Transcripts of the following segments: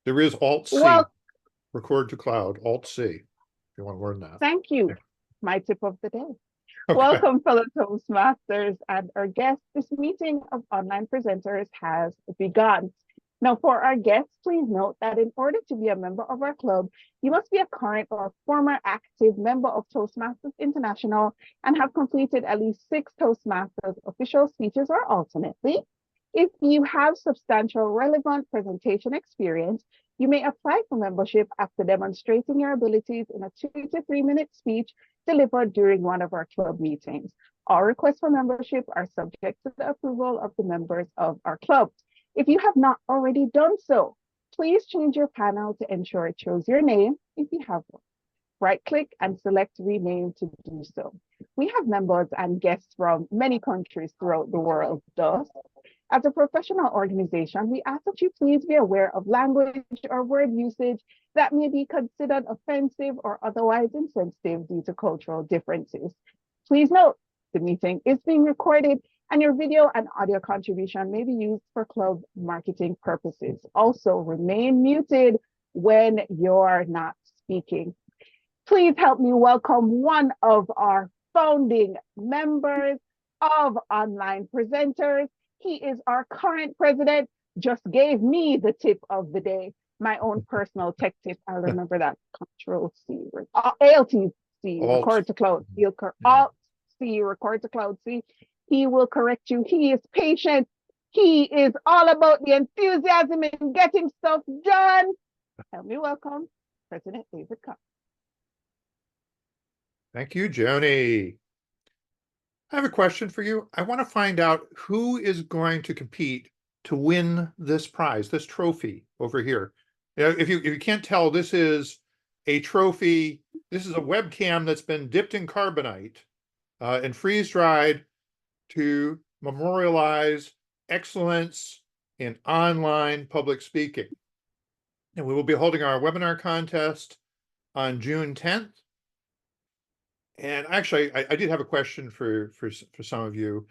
There is Alt-C, Well, record to cloud, Alt-C, if you want to learn that. thank you. My tip of the day. Okay. Welcome, fellow Toastmasters and our guests. This meeting of online presenters has begun. Now, for our guests, please note that in order to be a member of our club, you must be a current or former active member of Toastmasters International and have completed at least 6 Toastmasters official speeches, or alternately, if you have substantial relevant presentation experience, you may apply for membership after demonstrating your abilities in a 2 to 3 minute speech delivered during one of our club meetings. All requests for membership are subject to the approval of the members of our club. If you have not already done so, please change your panel to ensure it shows your name if you have one. Right-click and select Rename to do so. We have members and guests from many countries throughout the world. Thus, as a professional organization, we ask that you please be aware of language or word usage that may be considered offensive or otherwise insensitive due to cultural differences. Please note, the meeting is being recorded and your video and audio contribution may be used for club marketing purposes. Also, remain muted when you're not speaking. Please help me welcome one of our founding members of Online Presenters. He is our current president, just gave me the tip of the day, my own personal tech tip. I'll remember that. Control-C, Alt-C, record to cloud. Alt-C, record to cloud. C. He will correct you. He is patient. He is all about the enthusiasm in getting stuff done. Help me welcome President David Cox. Thank you, Joni. I have a question for you. I want to find out who is going to compete to win this prize, this trophy over here. If you can't tell, this is a trophy. This is a webcam that's been dipped in carbonite and freeze-dried to memorialize excellence in online public speaking. And we will be holding our webinar contest on June 10th. And actually, I did have a question for some of you.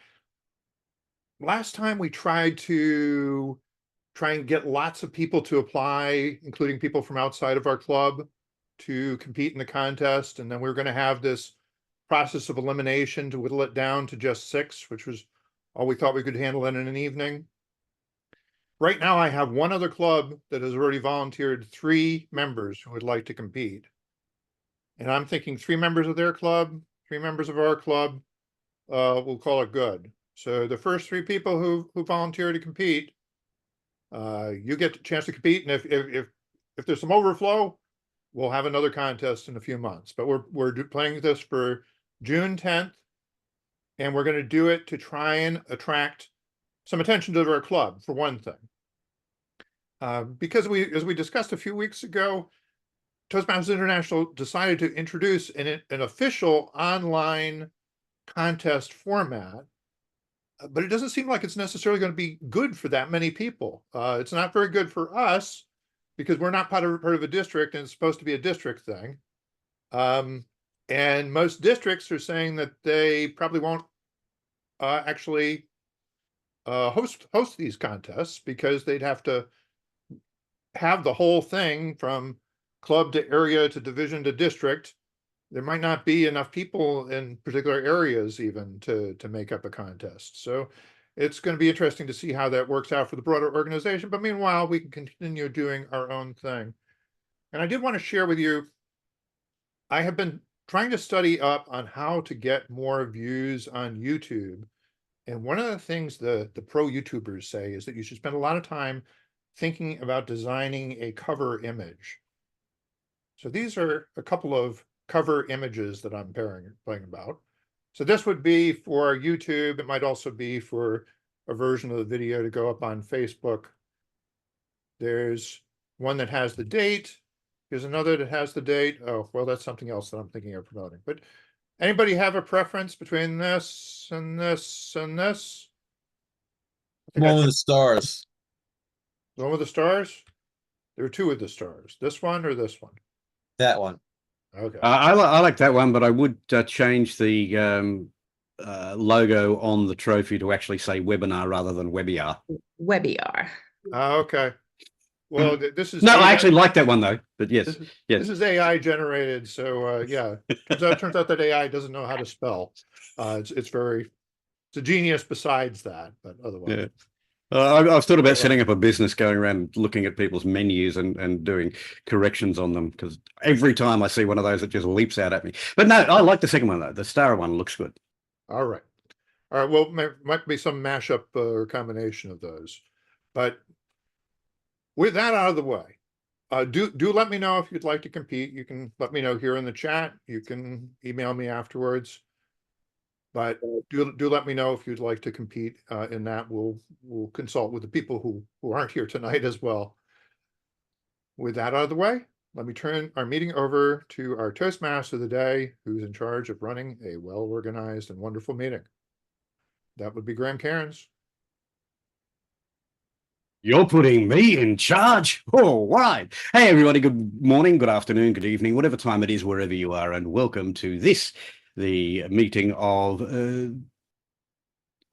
Last time we tried and get lots of people to apply, including people from outside of our club, to compete in the contest. And then we were going to have this process of elimination to whittle it down to just 6, which was all we thought we could handle in an evening. Right now, I have one other club that has already volunteered 3 members who would like to compete. And I'm thinking 3 members of their club, 3 members of our club, we'll call it good. So the first 3 people who volunteer to compete, you get a chance to compete. And if there's some overflow, we'll have another contest in a few months. But we're planning this for June 10th, and we're going to do it to try and attract some attention to our club, for one thing. Because as we discussed a few weeks ago, Toastmasters International decided to introduce an official online contest format, but it doesn't seem like it's necessarily going to be good for that many people. It's not very good for us because we're not part of a district, and it's supposed to be a district thing. And most districts are saying that they probably won't actually host these contests because they'd have to have the whole thing from club to area to division to district. There might not be enough people in particular areas even to make up a contest. So it's going to be interesting to see how that works out for the broader organization. But meanwhile, we can continue doing our own thing. And I did want to share with you, I have been trying to study up on how to get more views on YouTube. And one of the things the pro YouTubers say is that you should spend a lot of time thinking about designing a cover image. So these are a couple of cover images that I'm playing about. So this would be for YouTube. It might also be for a version of the video to go up on Facebook. There's one that has the date. Here's another that has the date. Oh, well, that's something else that I'm thinking of promoting. But anybody have a preference between this and this and this? One with the stars. The one with the stars? There are 2 with the stars. This one or this one? That one. Okay. I like that one, but I would change the logo on the trophy to actually say webinar rather than webiar. Webiar. Okay. Well, this is No, I AI actually like that one though. But yes, This yes. is AI generated, so yeah. Turns out that AI doesn't know how to spell. It's a genius besides that, but otherwise. Yeah. I've thought about Well, setting up a business going around looking at people's menus and doing corrections on them, because every time I see one of those, it just leaps out at me. But no, I like the second one though. The star one looks good. all right. All right. Well, might be some mashup or combination of those. But with that out of the way, do let me know if you'd like to compete. You can let me know here in the chat. You can email me afterwards. But do let me know if you'd like to compete in that. We'll consult with the people who aren't here tonight as well. With that out of the way, let me turn our meeting over to our Toastmaster of the day, who's in charge of running a well-organized and wonderful meeting. That would be Graham Cairns. You're putting me in charge. All right. Hey, everybody. Good morning, good afternoon, good evening, whatever time it is, wherever you are, and welcome to this, the meeting of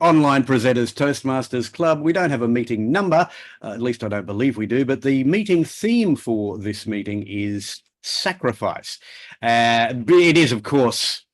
Online Presenters Toastmasters Club. We don't have a meeting number, at least I don't believe we do, but the meeting theme for this meeting is sacrifice. It is, of course,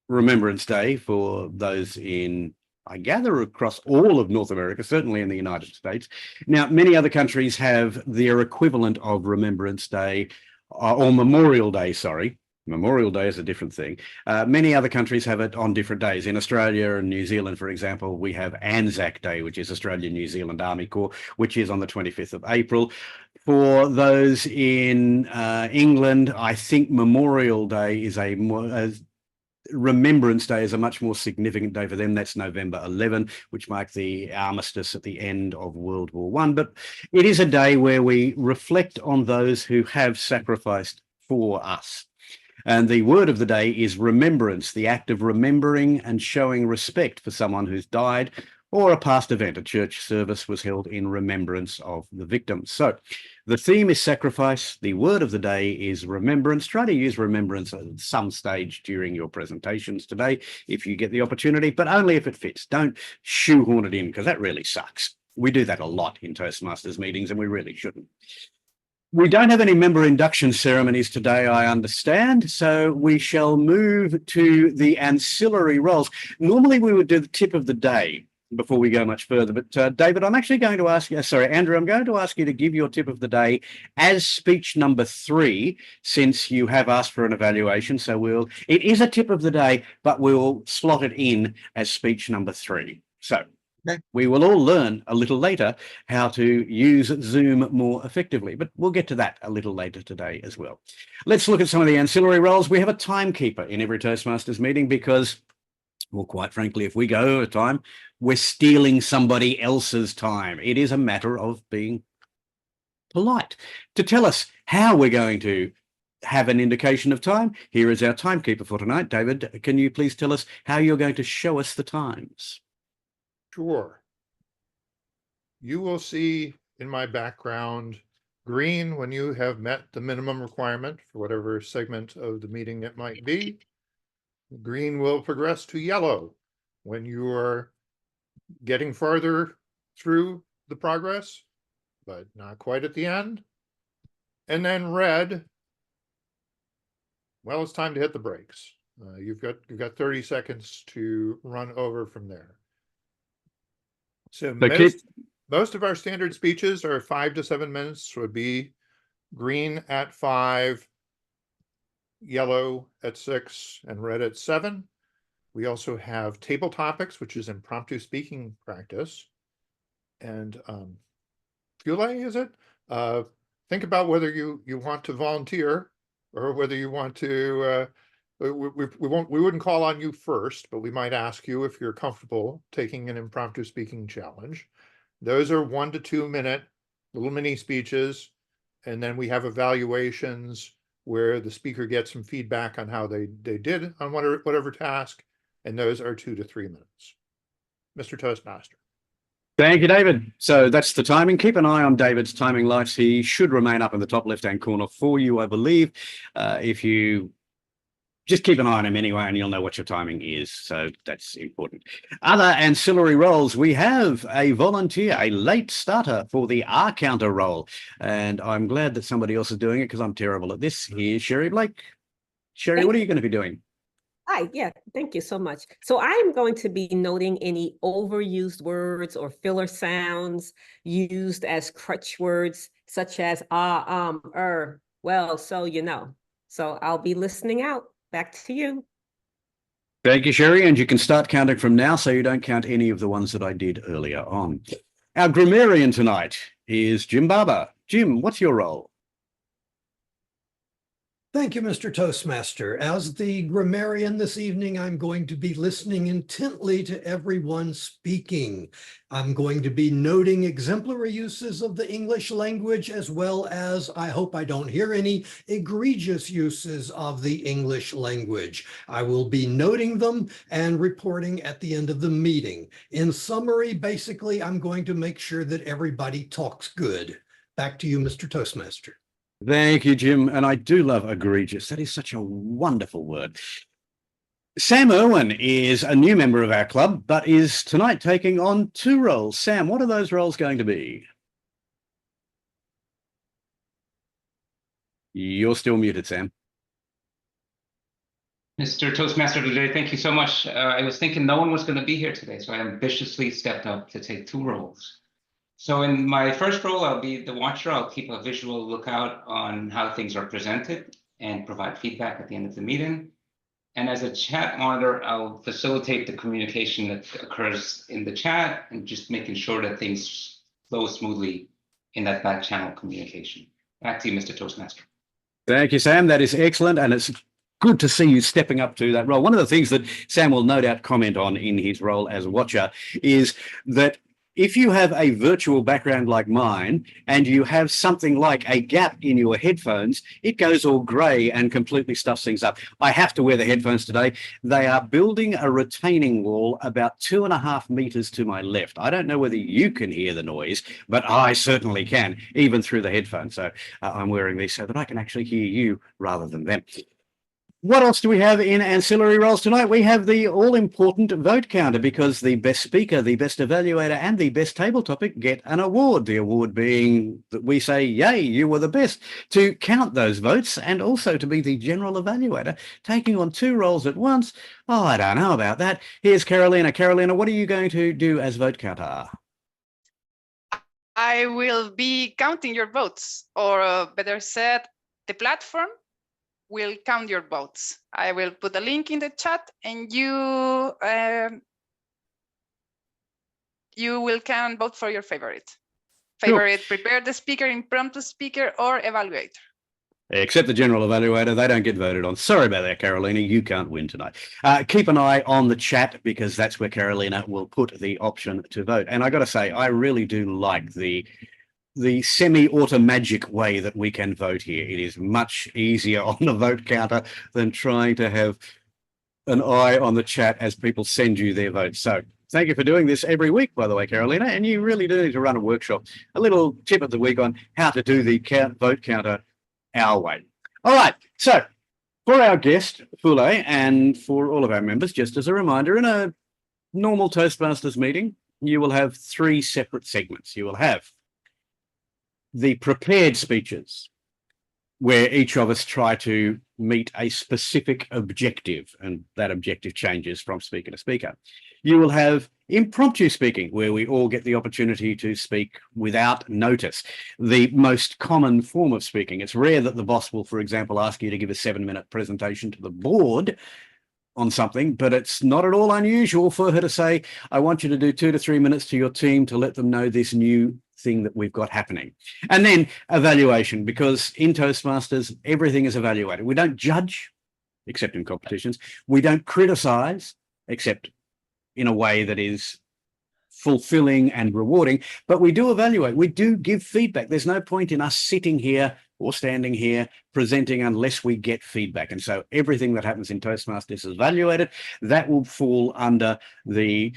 Remembrance Day for those in, I gather, across all of North America, certainly in the United States. Now, many other countries have their equivalent of Remembrance Day, or Memorial Day, sorry. Memorial Day is a different thing. Many other countries have it on different days. In Australia and New Zealand, for example, we have Anzac Day, which is Australian New Zealand Army Corps, which is on the 25th of April. For those in England, I think Memorial Day is Remembrance Day is a much more significant day for them. That's November 11, which marked the armistice at the end of World War I. But it is a day where we reflect on those who have sacrificed for us. And the word of the day is remembrance, the act of remembering and showing respect for someone who's died, or a past event. A church service was held in remembrance of the victims. So the theme is sacrifice. The word of the day is remembrance. Try to use remembrance at some stage during your presentations today, if you get the opportunity, but only if it fits. Don't shoehorn it in, because that really sucks. We do that a lot in Toastmasters meetings, and we really shouldn't. We don't have any member induction ceremonies today, I understand, so we shall move to the ancillary roles. Normally we would do the tip of the day before we go much further, but David, I'm actually going to ask you, sorry, Andrew, I'm going to ask you to give your tip of the day as speech number 3, since you have asked for an evaluation. So it is a tip of the day, but we'll slot it in as speech number 3. So we will all learn a little later how to use Zoom more effectively, but we'll get to that a little later today as well. Let's look at some of the ancillary roles. We have a timekeeper in every Toastmasters meeting because, well, quite frankly, if we go over time, we're stealing somebody else's time. It is a matter of being polite. To tell us how we're going to have an indication of time, here is our timekeeper for tonight. David, can you please tell us how you're going to show us the times? Sure. You will see in my background green when you have met the minimum requirement for whatever segment of the meeting it might be. Green will progress to yellow when you are getting farther through the progress, but not quite at the end. And then red, well, it's time to hit the brakes. You've got 30 seconds to run over from there. So most of our standard speeches are 5 to 7 minutes, would be green at 5, yellow at 6, and red at 7. We also have table topics, which is impromptu speaking practice. And Fule, is it? Think about whether you want to volunteer or whether you want to we wouldn't call on you first, but we might ask you if you're comfortable taking an impromptu speaking challenge. Those are 1 to 2 minute little mini speeches, and then we have evaluations where the speaker gets some feedback on how they did on whatever task, and those are 2 to 3 minutes. Mr. Toastmaster. Thank you, David. So that's the timing. Keep an eye on David's timing lights. He should remain up in the top left-hand corner for you, I believe. If you just keep an eye on him anyway, and you'll know what your timing is. So that's important. Other ancillary roles, we have a volunteer, a late starter for the R counter role. And I'm glad that somebody else is doing it because I'm terrible at this. Here's Sherry Blake. Sherry, what are you going to be doing? Hi, yeah, thank you so much. So I am going to be noting any overused words or filler sounds used as crutch words, such as well, so you know. So I'll be listening out. Back to you. Thank you, Sherry. And you can start counting from now so you don't count any of the ones that I did earlier on. Our grammarian tonight is Jim Barber. Jim, what's your role? Thank you, Mr. Toastmaster. As the grammarian this evening, I'm going to be listening intently to everyone speaking. I'm going to be noting exemplary uses of the English language, as well as, I hope I don't hear any, egregious uses of the English language. I will be noting them and reporting at the end of the meeting. In summary, basically, I'm going to make sure that everybody talks good. Back to you, Mr. Toastmaster. Thank you, Jim. And I do love egregious. That is such a wonderful word. Sam Irwin is a new member of our club, but is tonight taking on 2 roles. Sam, what are those roles going to be? You're still muted, Sam. Mr. Toastmaster today, thank you so much. I was thinking no one was going to be here today, so I ambitiously stepped up to take 2 roles. So in my first role, I'll be the watcher. I'll keep a visual lookout on how things are presented and provide feedback at the end of the meeting. And as a chat monitor, I'll facilitate the communication that occurs in the chat and just making sure that things flow smoothly in that back channel communication. Back to you, Mr. Toastmaster. Thank you, Sam. That is excellent. And it's good to see you stepping up to that role. One of the things that Sam will no doubt comment on in his role as watcher is that if you have a virtual background like mine and you have something like a gap in your headphones, it goes all grey and completely stuffs things up. I have to wear the headphones today. They are building a retaining wall about 2.5 meters to my left. I don't know whether you can hear the noise, but I certainly can, even through the headphones. So I'm wearing these so that I can actually hear you rather than them. What else do we have in ancillary roles tonight? We have the all-important vote counter because the best speaker, the best evaluator, and the best table topic get an award. The award being that we say, yay, you were the best, to count those votes and also to be the general evaluator, taking on 2 roles at once. Oh, I don't know about that. Here's Carolina. Carolina, what are you going to do as vote counter? I will be counting your votes, or better said, the platform will count your votes. I will put a link in the chat and you will count vote for your favorite. Sure. Prepare the speaker, impromptu speaker, or evaluator. Except the general evaluator, they don't get voted on. Sorry about that, Carolina. You can't win tonight. Keep an eye on the chat because that's where Carolina will put the option to vote. And I got to say, I really do like the semi-automagic way that we can vote here. It is much easier on the vote counter than trying to have an eye on the chat as people send you their votes. So thank you for doing this every week, by the way, Carolina. And you really do need to run a workshop. A little tip of the week on how to do the vote counter our way. All right. So for our guest, Fule, and for all of our members, just as a reminder, in a normal Toastmasters meeting, you will have 3 separate segments. You will have the prepared speeches, where each of us try to meet a specific objective, and that objective changes from speaker to speaker. You will have impromptu speaking, where we all get the opportunity to speak without notice, the most common form of speaking. It's rare that the boss will, for example, ask you to give a 7-minute presentation to the board on something, but it's not at all unusual for her to say, I want you to do 2 to 3 minutes to your team to let them know this new thing that we've got happening. And then evaluation, because in Toastmasters, everything is evaluated. We don't judge, except in competitions. We don't criticize, except in a way that is fulfilling and rewarding, but we do evaluate. We do give feedback. There's no point in us sitting here or standing here presenting unless we get feedback. And so everything that happens in Toastmasters is evaluated. That will fall under the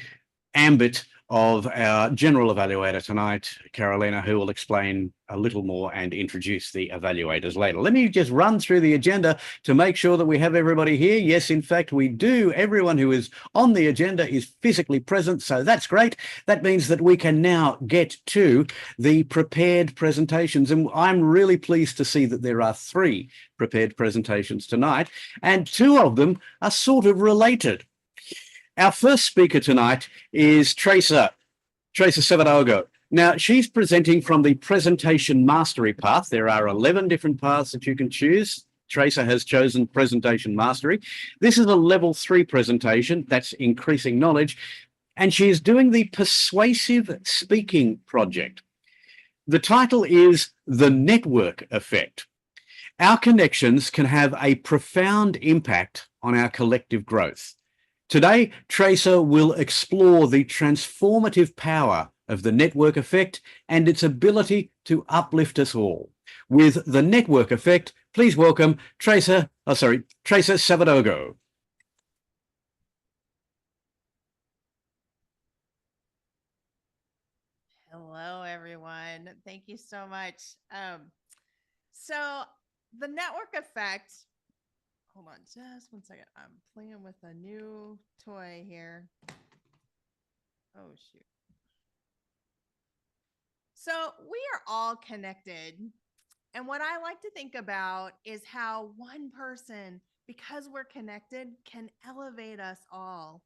ambit of our general evaluator tonight, Carolina, who will explain a little more and introduce the evaluators later. Let me just run through the agenda to make sure that we have everybody here. Yes, in fact, we do. Everyone who is on the agenda is physically present, so that's great. That means that we can now get to the prepared presentations, and I'm really pleased to see that there are 3 prepared presentations tonight, and 2 of them are sort of related. Our first speaker tonight is Traca Savadogo. Now, she's presenting from the presentation mastery path. There are 11 different paths that you can choose. Traca has chosen presentation mastery. This is a level 3 presentation. That's increasing knowledge. And she is doing the persuasive speaking project. The title is The Network Effect. Our connections can have a profound impact on our collective growth. Today, Traca will explore the transformative power of the network effect and its ability to uplift us all. With the network effect, please welcome Traca Savadogo. Hello, everyone. Thank you so much. So the network effect, hold on just one second. I'm playing with a new toy here. Oh, shoot. So we are all connected. And what I like to think about is how one person, because we're connected, can elevate us all.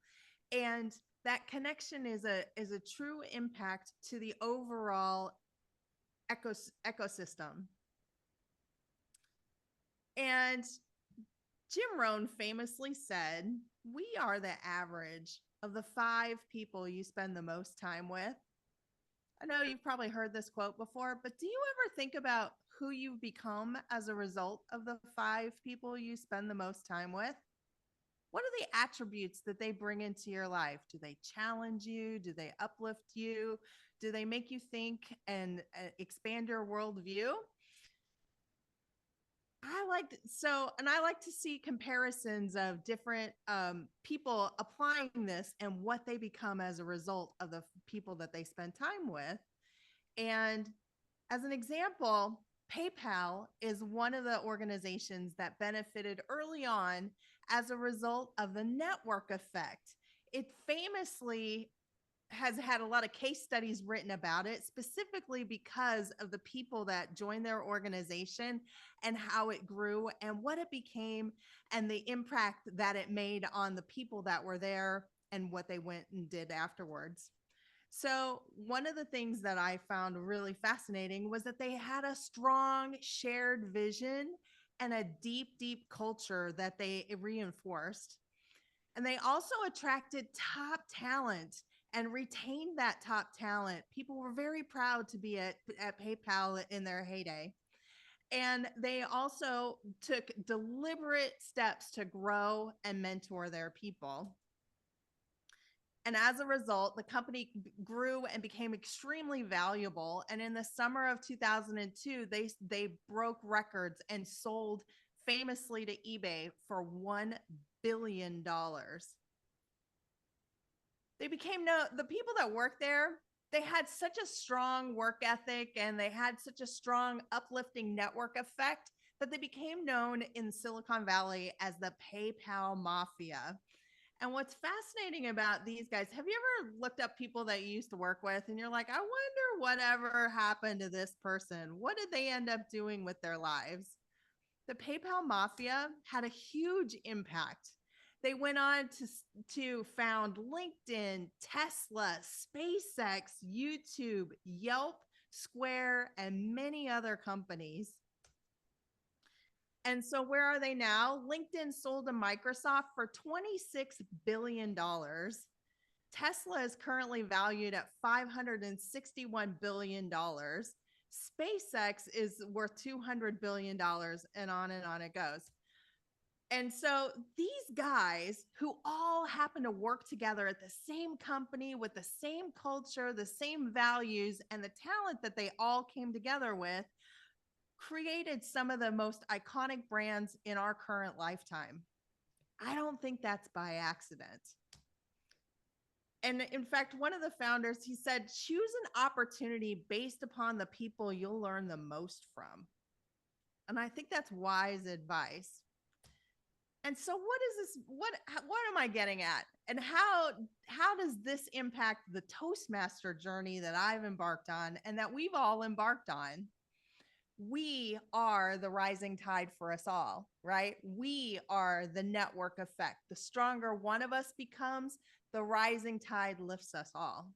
And that connection is a true impact to the overall ecosystem. And Jim Rohn famously said, "We are the average of the 5 people you spend the most time with." I know you've probably heard this quote before, but do you ever think about who you've become as a result of the 5 people you spend the most time with? What are the attributes that they bring into your life? Do they challenge you? Do they uplift you? Do they make you think and expand your worldview? I like to see comparisons of different people applying this and what they become as a result of the people that they spend time with. And as an example, PayPal is one of the organizations that benefited early on as a result of the network effect. It famously has had a lot of case studies written about it, specifically because of the people that joined their organization and how it grew and what it became and the impact that it made on the people that were there and what they went and did afterwards. So one of the things that I found really fascinating was that they had a strong shared vision and a deep, deep culture that they reinforced. And they also attracted top talent and retained that top talent. People were very proud to be at PayPal in their heyday. And they also took deliberate steps to grow and mentor their people. And as a result, the company grew and became extremely valuable. And in the summer of 2002, they broke records and sold famously to eBay for $1 billion. They became the people that worked there, they had such a strong work ethic and they had such a strong uplifting network effect that they became known in Silicon Valley as the PayPal Mafia. And what's fascinating about these guys, have you ever looked up people that you used to work with and you're like, I wonder whatever happened to this person? What did they end up doing with their lives? The PayPal Mafia had a huge impact. They went on to found LinkedIn, Tesla, SpaceX, YouTube, Yelp, Square, and many other companies. And so where are they now? LinkedIn sold to Microsoft for $26 billion. Tesla is currently valued at $561 billion. SpaceX is worth $200 billion, and on it goes. And so these guys who all happen to work together at the same company with the same culture, the same values, and the talent that they all came together with created some of the most iconic brands in our current lifetime. I don't think that's by accident. And in fact, one of the founders, he said, choose an opportunity based upon the people you'll learn the most from. And I think that's wise advice. And so what is this? What am I getting at? And how does this impact the Toastmaster journey that I've embarked on and that we've all embarked on? We are the rising tide for us all, right? We are the network effect. The stronger one of us becomes, the rising tide lifts us all.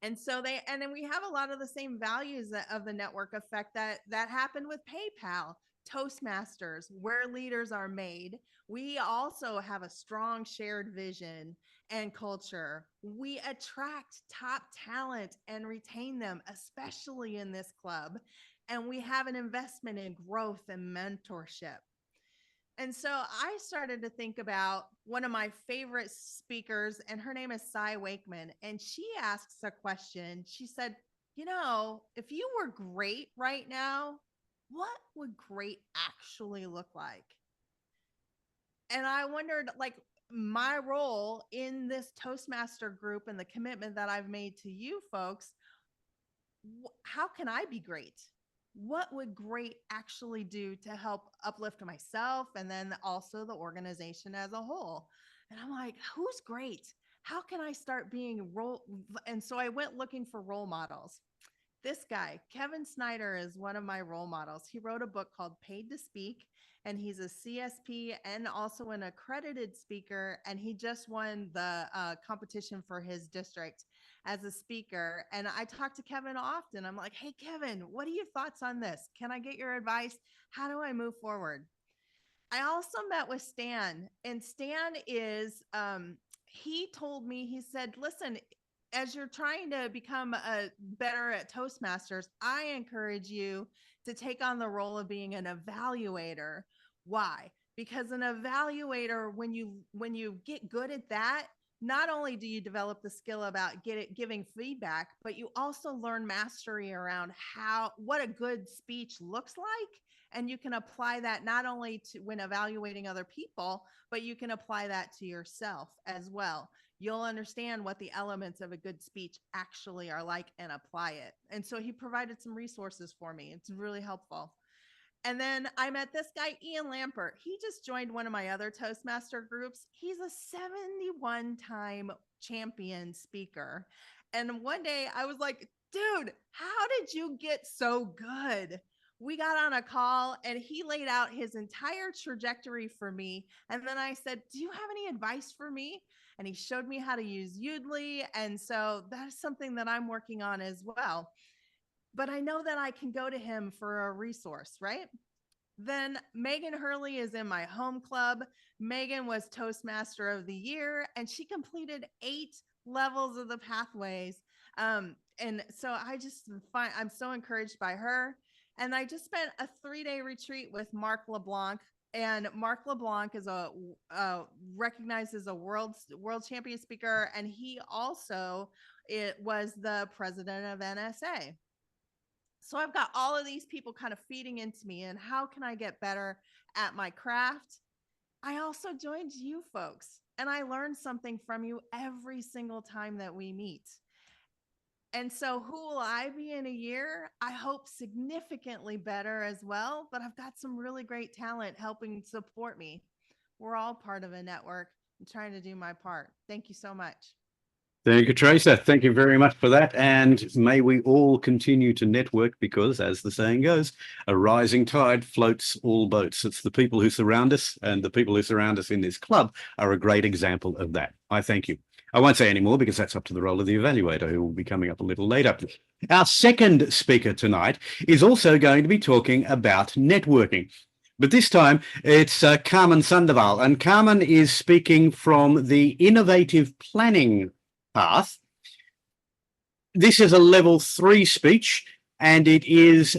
And so and then we have a lot of the same values of the network effect that happened with PayPal, Toastmasters, where leaders are made. We also have a strong shared vision and culture. We attract top talent and retain them, especially in this club. And we have an investment in growth and mentorship. And so I started to think about one of my favorite speakers, and her name is Cy Wakeman. And she asks a question. She said, you know, if you were great right now, what would great actually look like? And I wondered, like, my role in this Toastmaster group and the commitment that I've made to you folks, how can I be great? What would great actually do to help uplift myself and then also the organization as a whole? And I'm like, who's great? How can I start being And so I went looking for role models. This guy, Kevin Snyder, is one of my role models. He wrote a book called Paid to Speak, and he's a CSP and also an accredited speaker. And he just won the competition for his district as a speaker. And I talk to Kevin often. I'm like, hey, Kevin, what are your thoughts on this? Can I get your advice? How do I move forward? I also met with Stan, and Stan is, he told me, he said, listen, as you're trying to become better at Toastmasters, I encourage you to take on the role of being an evaluator. Why? Because an evaluator, when you get good at that, not only do you develop the skill about giving feedback, but you also learn mastery around what a good speech looks like. And you can apply that not only to when evaluating other people, but you can apply that to yourself as well. You'll understand what the elements of a good speech actually are like and apply it. And so he provided some resources for me. It's really helpful. And then I met this guy, Ian Lampert. He just joined one of my other Toastmaster groups. He's a 71-time champion speaker. And one day I was like, dude, how did you get so good? We got on a call and he laid out his entire trajectory for me. And then I said, do you have any advice for me? And he showed me how to use Udly. And so that's something that I'm working on as well. But I know that I can go to him for a resource, right? Then Megan Hurley is in my home club. Megan was Toastmaster of the Year, and she completed 8 levels of the pathways. And so I'm so encouraged by her. And I just spent a 3-day retreat with Mark LeBlanc. And Mark LeBlanc is recognized as a world champion speaker, and he also was the president of NSA. So I've got all of these people kind of feeding into me, and how can I get better at my craft? I also joined you folks, and I learned something from you every single time that we meet. And so who will I be in a year? I hope significantly better as well, but I've got some really great talent helping support me. We're all part of a network. I'm trying to do my part. Thank you so much. Thank you, Teresa. Thank you very much for that. And may we all continue to network because, as the saying goes, a rising tide floats all boats. It's the people who surround us, and the people who surround us in this club are a great example of that. I thank you. I won't say any more because that's up to the role of the evaluator, who will be coming up a little later. Our second speaker tonight is also going to be talking about networking. But this time it's Carmen Sandoval, and Carmen is speaking from the innovative planning path. This is a level 3 speech, and it is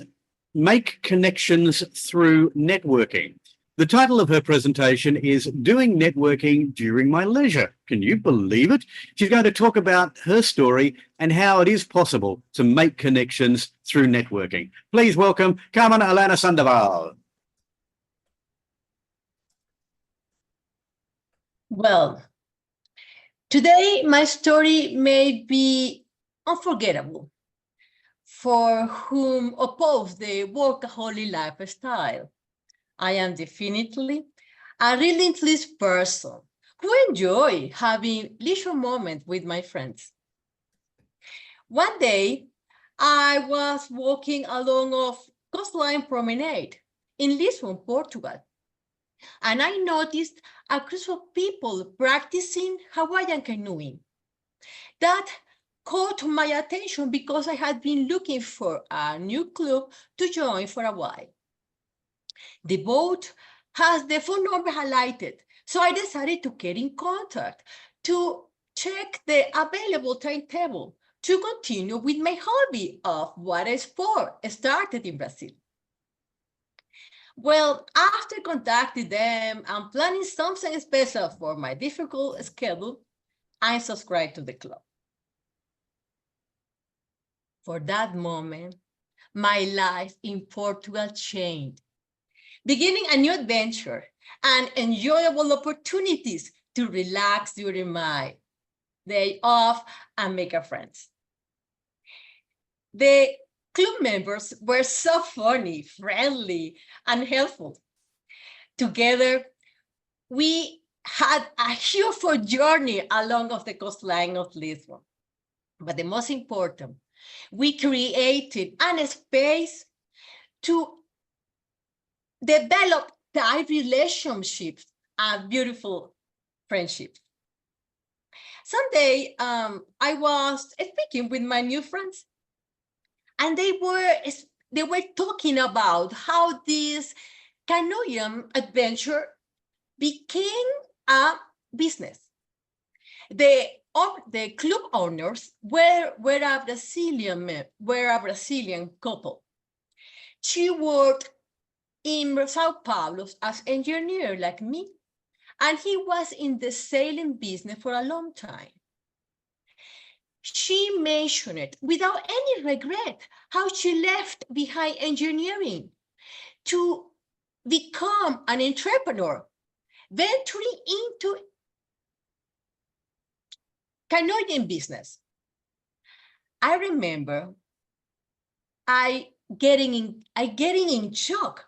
Make Connections Through Networking. The title of her presentation is Doing Networking During My Leisure. Can you believe it? She's going to talk about her story and how it is possible to make connections through networking. Please welcome Carmen Elena Sandoval. Well, Today, my story may be unforgettable for whom oppose the workaholic lifestyle. I am definitely a relentless person who enjoy having leisure moments with my friends. One day, I was walking along a coastline promenade in Lisbon, Portugal, and I noticed a group of people practicing Hawaiian canoeing. That caught my attention because I had been looking for a new club to join for a while. The boat has the phone number highlighted, so I decided to get in contact to check the available timetable to continue with my hobby of water sport started in Brazil. Well, after contacting them and planning something special for my difficult schedule, I subscribed to the club. For that moment, my life in Portugal changed, beginning a new adventure and enjoyable opportunities to relax during my day off and make a friends. The club members were so funny, friendly, and helpful. Together, we had a beautiful journey along the coastline of Lisbon. But the most important, we created a space to develop tight relationships and beautiful friendships. Someday, I was speaking with my new friends, and they were talking about how this canoeing adventure became a business. The club owners were a Brazilian couple. She worked in Sao Paulo as engineer like me, and he was in the sailing business for a long time. She mentioned it without any regret how she left behind engineering to become an entrepreneur, venturing into canoeing business. I remember I getting in shock,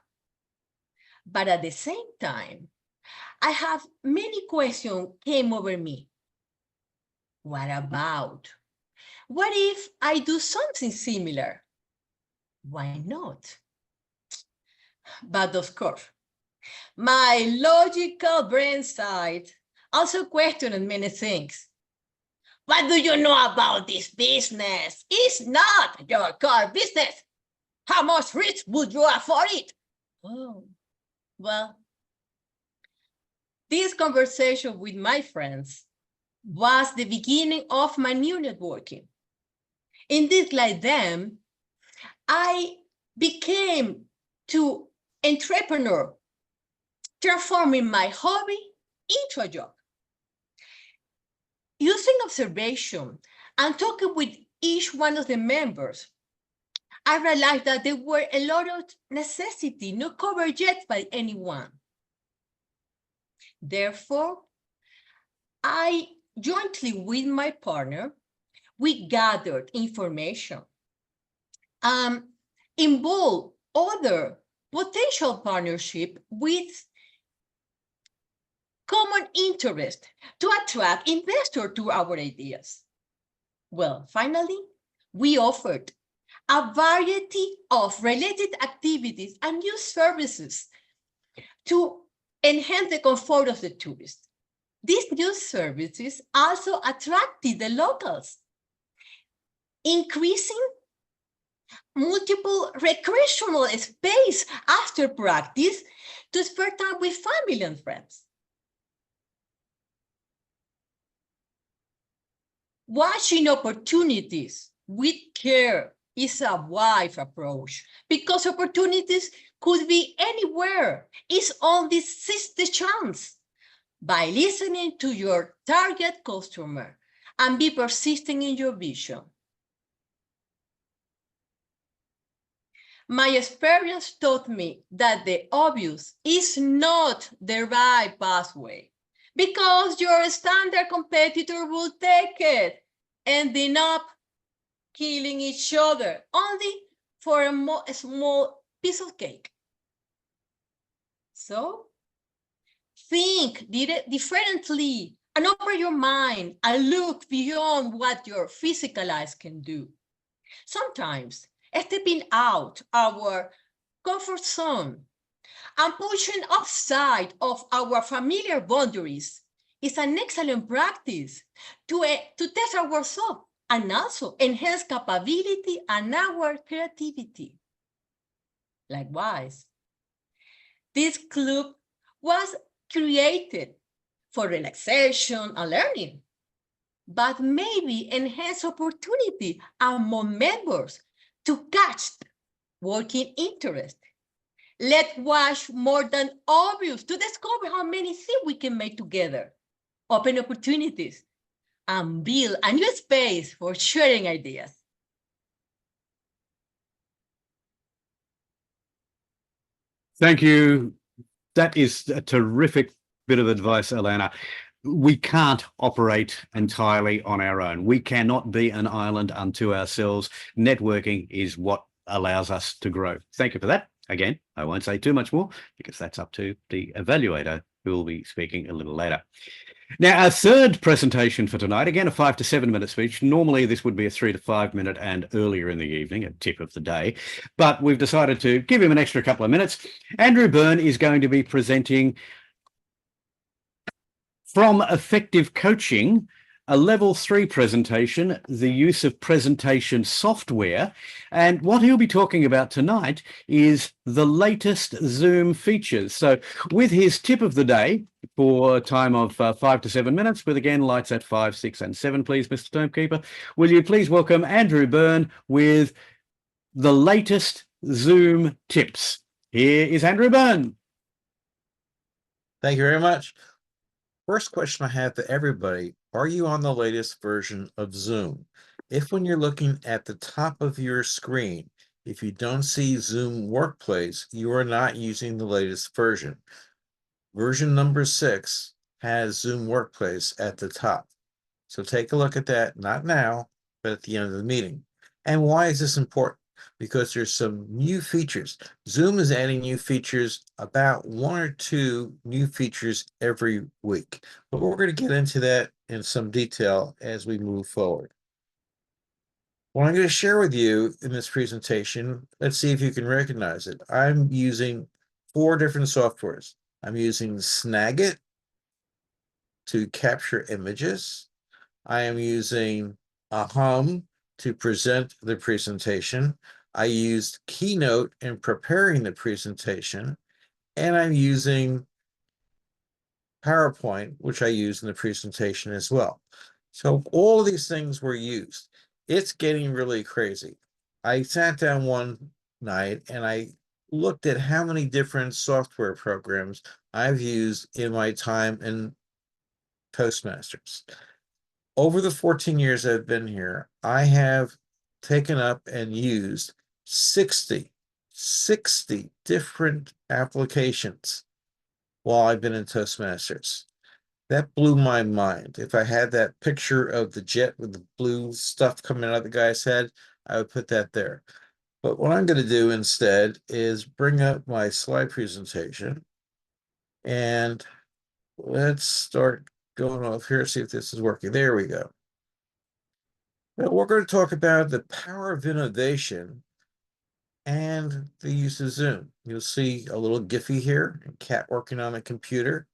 but at the same time, I have many questions came over me. What about? What if I do something similar? Why not? But of course, my logical brain side also questioned many things. What do you know about this business? It's not your core business. How much risk would you afford it? Oh, well, this conversation with my friends was the beginning of my new networking. Indeed, like them, I became to entrepreneur, transforming my hobby into a job. Using observation and talking with each one of the members, I realized that there were a lot of necessity not covered yet by anyone. Therefore, I jointly with my partner, we gathered information, involved other potential partnership with common interest to attract investors to our ideas. Well, finally, we offered a variety of related activities and new services to enhance the comfort of the tourists. These new services also attracted the locals, increasing multiple recreational space after practice to spend time with family and friends. Watching opportunities with care is a wise approach because opportunities could be anywhere. It's only seize the chance by listening to your target customer and be persistent in your vision. My experience taught me that the obvious is not the right pathway, because your standard competitor will take it, ending up killing each other only for a small piece of cake. So think differently and open your mind and look beyond what your physical eyes can do. Sometimes stepping out our comfort zone and pushing outside of our familiar boundaries is an excellent practice to test ourselves and also enhance capability and our creativity. Likewise, this club was created for relaxation and learning, but maybe enhance opportunity among members to catch working interest. Let's watch more than obvious to discover how many things we can make together, open opportunities, and build a new space for sharing ideas. Thank you. That is a terrific bit of advice, Elena. We can't operate entirely on our own. We cannot be an island unto ourselves. Networking is what allows us to grow. Thank you for that. Again, I won't say too much more because that's up to the evaluator who will be speaking a little later. Now, our third presentation for tonight, again, a 5 to 7 minute speech. Normally, this would be a 3 to 5 minute and earlier in the evening, a tip of the day. But we've decided to give him an extra couple of minutes. Andrew Bern is going to be presenting from Effective Coaching, a level 3 presentation, the use of presentation software. And what he'll be talking about tonight is the latest Zoom features. So with his tip of the day for a time of 5 to 7 minutes, with again lights at 5, 6 and 7, please, Mr. Timekeeper, will you please welcome Andrew Bern with the latest Zoom tips. Here is Andrew Bern. Thank you very much. First question I have to everybody, are you on the latest version of Zoom? If when you're looking at the top of your screen, if you don't see Zoom Workplace, you are not using the latest version. Version number 6 has Zoom Workplace at the top. So take a look at that, not now, but at the end of the meeting. And why is this important? Because there's some new features. Zoom is adding new features, about 1 or 2 new features every week. But we're going to get into that in some detail as we move forward. What I'm going to share with you in this presentation, let's see if you can recognize it. I'm using 4 different softwares. I'm using Snagit to capture images. I am using Ahum to present the presentation. I used Keynote in preparing the presentation, and I'm using PowerPoint, which I use in the presentation as well. So all of these things were used. It's getting really crazy. I sat down one night and I looked at how many different software programs I've used in my time in Toastmasters. Over the 14 years I've been here, I have taken up and used 60 different applications while I've been in Toastmasters. That blew my mind. If I had that picture of the jet with the blue stuff coming out of the guy's head, I would put that there. But what I'm going to do instead is bring up my slide presentation, and let's start going off here, see if this is working. There we go. Well, we're going to talk about the power of innovation and the use of Zoom. You'll see a little Giphy here, a cat working on a computer.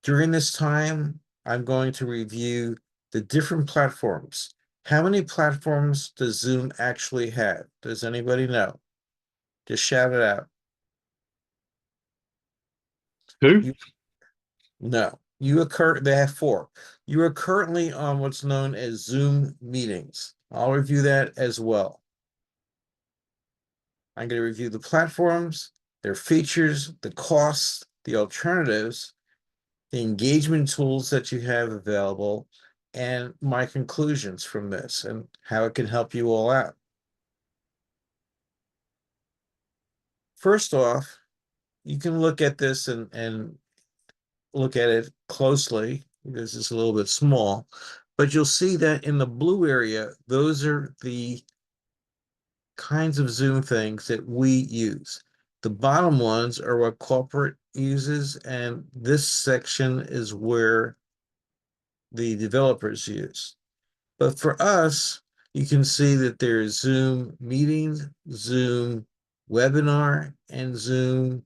During this time, I'm going to review the different platforms. How many platforms does Zoom actually have? Does anybody know? Just shout it out. 2? No. They have 4. You are currently on what's known as Zoom meetings. I'll review that as well. I'm going to review the platforms, their features, the costs, the alternatives, the engagement tools that you have available, and my conclusions from this and how it can help you all out. First off, you can look at this and look at it closely because it's a little bit small, but you'll see that in the blue area, those are the kinds of Zoom things that we use. The bottom ones are what corporate uses, and this section is where the developers use. But for us, you can see that there's Zoom meetings, Zoom webinar, and Zoom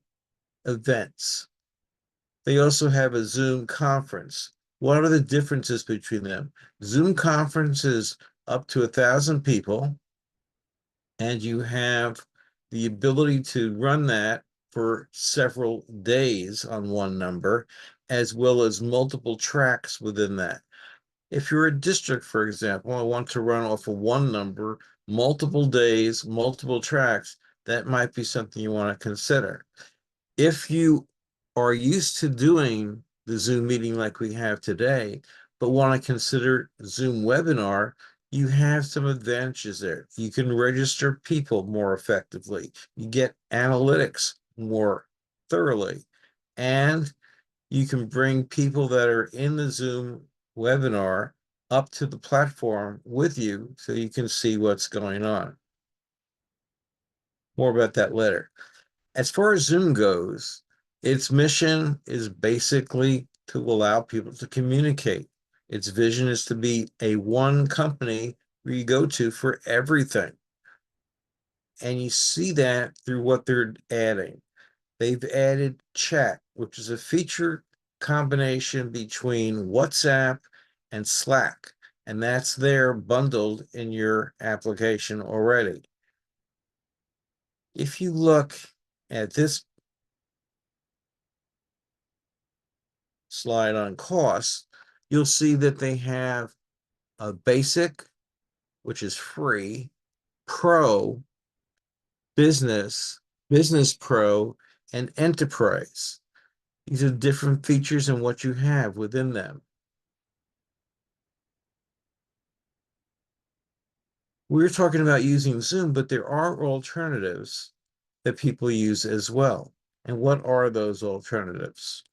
events. They also have a Zoom conference. What are the differences between them? Zoom conference is up to 1,000 people, and you have the ability to run that for several days on one number, as well as multiple tracks within that. If you're a district, for example, I want to run off of one number, multiple days, multiple tracks, that might be something you want to consider. If you are used to doing the Zoom meeting like we have today, but want to consider Zoom webinar, you have some advantages there. You can register people more effectively. You get analytics more thoroughly. And you can bring people that are in the Zoom webinar up to the platform with you so you can see what's going on. More about that later. As far as Zoom goes, its mission is basically to allow people to communicate. Its vision is to be a one company where you go to for everything. And you see that through what they're adding. They've added chat, which is a feature combination between WhatsApp and Slack. And that's there bundled in your application already. If you look at this slide on costs, you'll see that they have a basic, which is free, pro, business, business pro, and enterprise. These are different features and what you have within them. We're talking about using Zoom, but there are alternatives that people use as well. And what are those alternatives?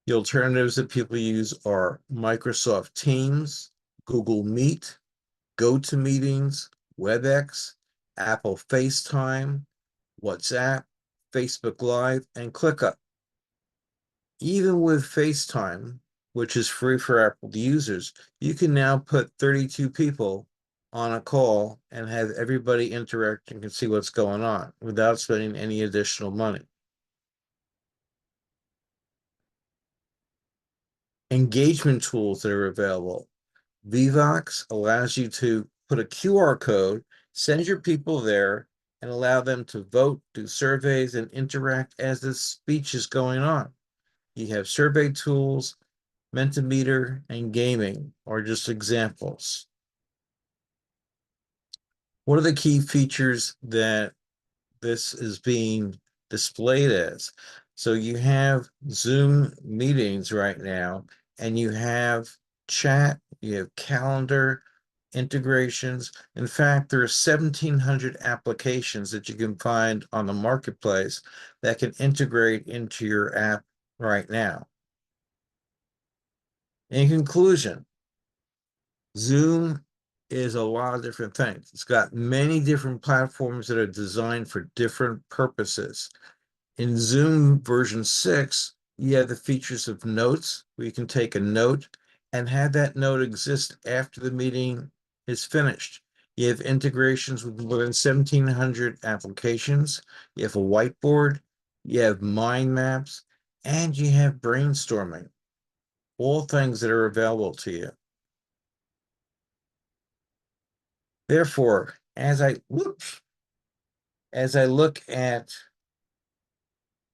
The alternatives that people use are Microsoft Teams, Google Meet, GoToMeetings, WebEx, Apple FaceTime, WhatsApp, Facebook Live, and ClickUp. Even with FaceTime, which is free for Apple users, you can now put 32 people on a call and have everybody interact and can see what's going on without spending any additional money. Engagement tools that are available. Vivox allows you to put a QR code, send your people there, and allow them to vote, do surveys, and interact as the speech is going on. You have survey tools, Mentimeter, and gaming are just examples. What are the key features that this is being displayed as? So you have Zoom meetings right now, and you have chat, you have calendar, integrations. In fact, there are 1,700 applications that you can find on the marketplace that can integrate into your app right now. In conclusion, Zoom is a lot of different things. It's got many different platforms that are designed for different purposes. In Zoom version 6, you have the features of notes, where you can take a note and have that note exist after the meeting is finished. You have integrations with more than 1,700 applications. You have a whiteboard, you have mind maps, and you have brainstorming. All things that are available to you. Therefore, as I look at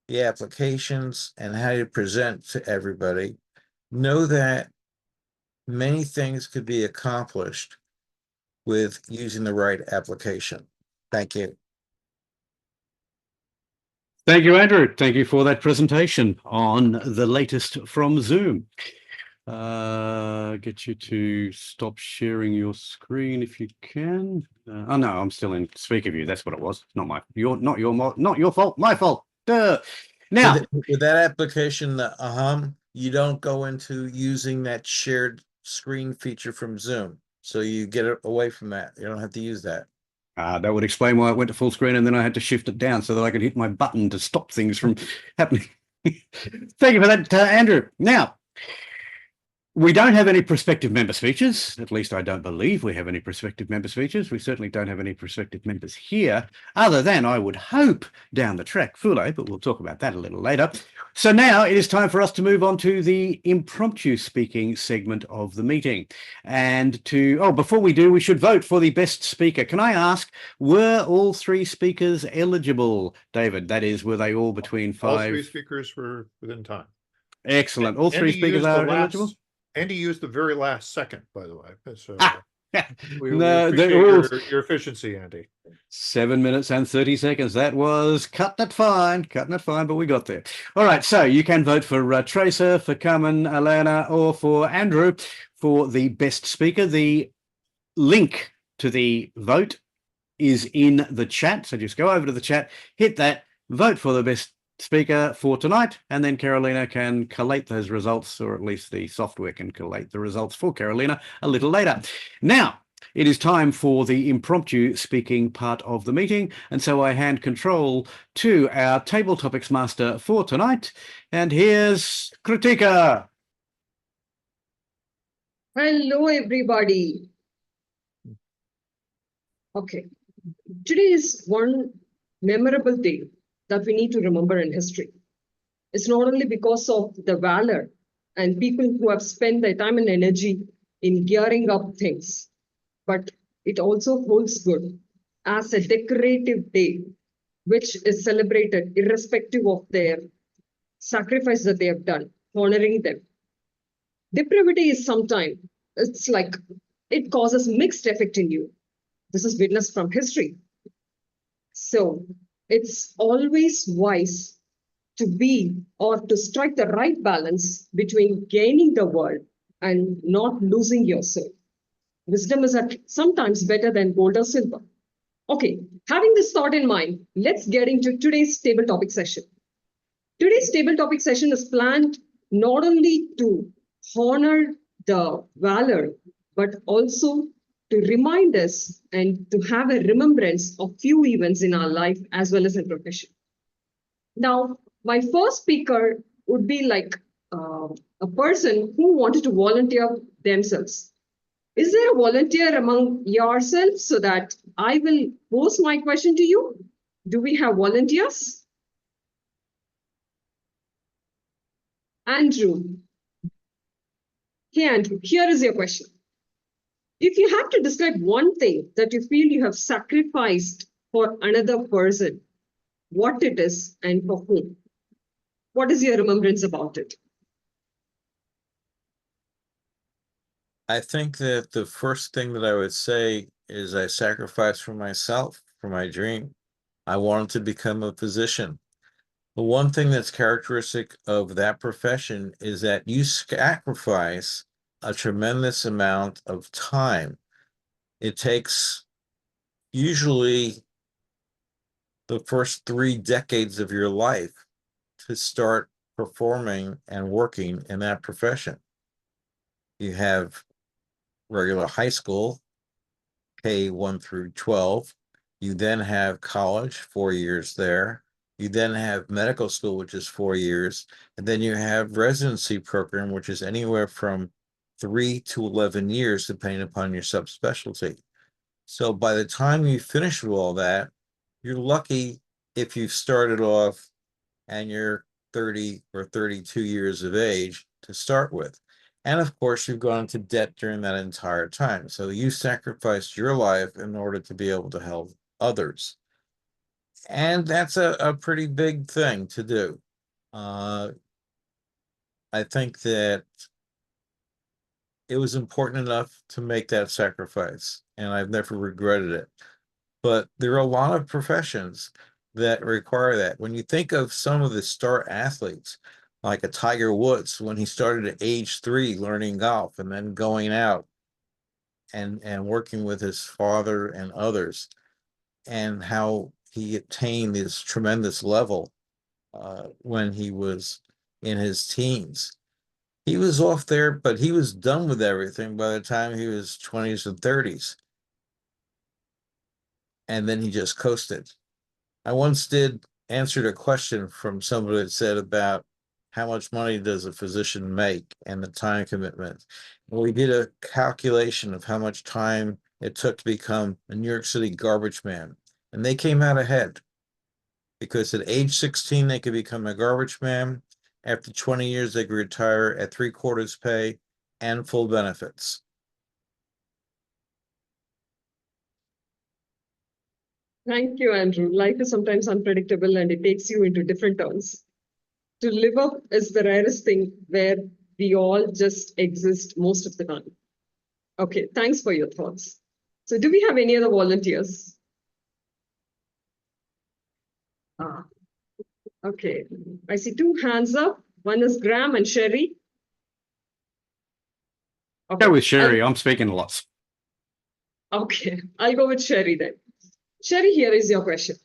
the applications and how to present to everybody, know that many things could be accomplished with using the right application. Thank you. Thank you, Andrew. Thank you for that presentation on the latest from Zoom. Get you to stop sharing your screen if you can. Oh no, I'm still in speaker view. That's what it was. Not your fault. My fault. Duh. Now, with that application, you don't go into using that shared screen feature from Zoom. So you get it away from that. You don't have to use that. that would explain why it went to full screen, and then I had to shift it down so that I could hit my button to stop things from happening. Thank you for that, Andrew. Now, we don't have any prospective member speeches. At least I don't believe we have any prospective member speeches. We certainly don't have any prospective members here, other than I would hope down the track, Fule, but we'll talk about that a little later. So now it is time for us to move on to the impromptu speaking segment of the meeting. And before we do, we should vote for the best speaker. Can I ask, were all three speakers eligible, David? That is, were they all between five? All three speakers were within time. Excellent. All three speakers are eligible? Andy used the very last second, by the way. So we No, appreciate your efficiency, Andy. 7 minutes and 30 seconds. That was cutting it fine, but we got there. All right, so you can vote for Tracer, for Carmen Elena, or for Andrew for the best speaker. The link to the vote is in the chat. So just go over to the chat, hit that, vote for the best speaker for tonight, and then Carolina can collate those results, or at least the software can collate the results for Carolina a little later. Now, it is time for the impromptu speaking part of the meeting, and so I hand control to our table topics master for tonight, and here's Kritika. Hello, everybody. Okay, today is one memorable day that we need to remember in history. It's not only because of the valor and people who have spent their time and energy in gearing up things, but it also holds good as a decorative day, which is celebrated irrespective of their sacrifice that they have done, honoring them. Depravity is sometimes, it's like, it causes mixed effect in you. This is witnessed from history. So it's always wise to be or to strike the right balance between gaining the world and not losing yourself. Wisdom is sometimes better than gold or silver. Okay, having this thought in mind, let's get into today's table topic session. Today's table topic session is planned not only to honor the valor, but also to remind us and to have a remembrance of few events in our life as well as in profession. Now, my first speaker would be like a person who wanted to volunteer themselves. Is there a volunteer among yourselves so that I will pose my question to you? Do we have volunteers? Andrew. Hey, Andrew, here is your question. If you have to describe one thing that you feel you have sacrificed for another person, what it is and for whom, what is your remembrance about it? I think that the first thing that I would say is I sacrificed for myself, for my dream. I wanted to become a physician. The one thing that's characteristic of that profession is that you sacrifice a tremendous amount of time. It takes usually the first 3 decades of your life to start performing and working in that profession. You have regular high school, K1 through 12. You then have college, 4 years there. You then have medical school, which is 4 years. And then you have residency program, which is anywhere from 3 to 11 years, depending upon your subspecialty. So by the time you finish with all that, you're lucky if you've started off and you're 30 or 32 years of age to start with. And of course, you've gone into debt during that entire time. So you sacrificed your life in order to be able to help others. And that's a pretty big thing to do. I think that it was important enough to make that sacrifice, and I've never regretted it. But there are a lot of professions that require that. When you think of some of the star athletes, like a Tiger Woods when he started at age 3 learning golf and then going out and working with his father and others, and how he attained this tremendous level when he was in his teens. He was off there, but he was done with everything by the time he was 20s and 30s. And then he just coasted. I once answered a question from somebody that said about how much money does a physician make and the time commitment. And we did a calculation of how much time it took to become a New York City garbage man. And they came out ahead because at age 16, they could become a garbage man. After 20 years, they could retire at 3/4 pay and full benefits. Thank you, Andrew. Life is sometimes unpredictable and it takes you into different turns. To live up is the rarest thing where we all just exist most of the time. Okay, thanks for your thoughts. So do we have any other volunteers? Okay, I see 2 hands up. One is Graham and Sherry. Okay. Go with Sherry. I'm speaking lots. Okay, I'll go with Sherry then. Sherry, here is your question.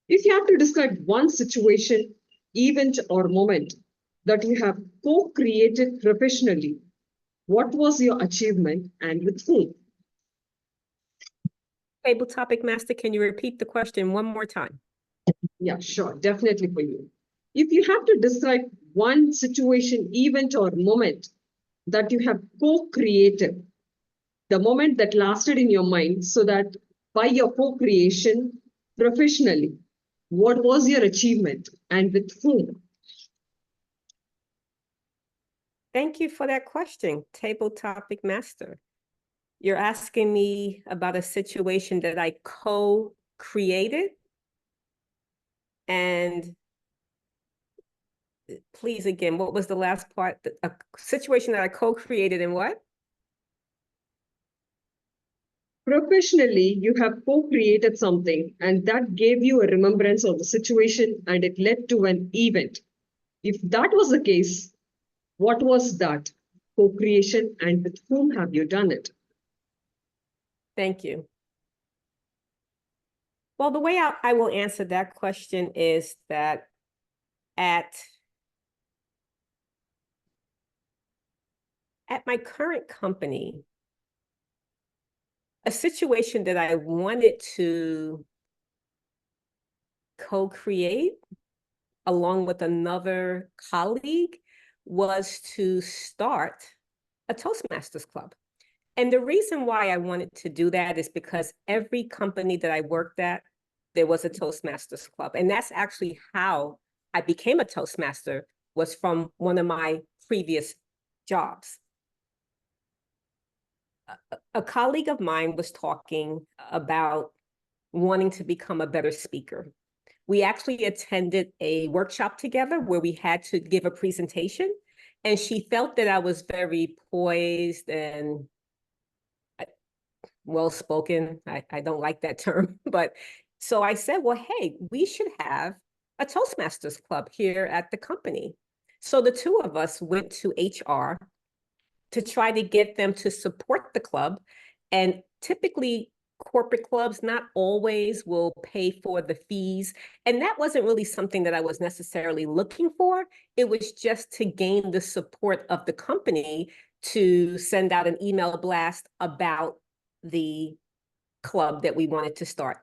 If you have to describe one situation, event, or moment that you have co-created professionally, what was your achievement and with whom? Table topic master, can you repeat the question one more time? Yeah, sure, definitely for you. If you have to describe one situation, event, or moment that you have co-created, the moment that lasted in your mind, so that by your co-creation professionally, what was your achievement and with whom? Thank you for that question, table topic master. You're asking me about a situation that I co-created? And please, again, what was the last part? A situation that I co-created and what? Professionally, you have co-created something and that gave you a remembrance of the situation and it led to an event. If that was the case, what was that co-creation and with whom have you done it? Thank you. Well, the way I will answer that question is that at my current company, a situation that I wanted to co-create along with another colleague was to start a Toastmasters club. And the reason why I wanted to do that is because every company that I worked at, there was a Toastmasters club. And that's actually how I became a Toastmaster, was from one of my previous jobs. A colleague of mine was talking about wanting to become a better speaker. We actually attended a workshop together where we had to give a presentation, and she felt that I was very poised and well-spoken. I don't like that term, but so I said, well, hey, we should have a Toastmasters club here at the company. So the two of us went to HR to try to get them to support the club. And typically corporate clubs not always will pay for the fees. And that wasn't really something that I was necessarily looking for. It was just to gain the support of the company to send out an email blast about the club that we wanted to start.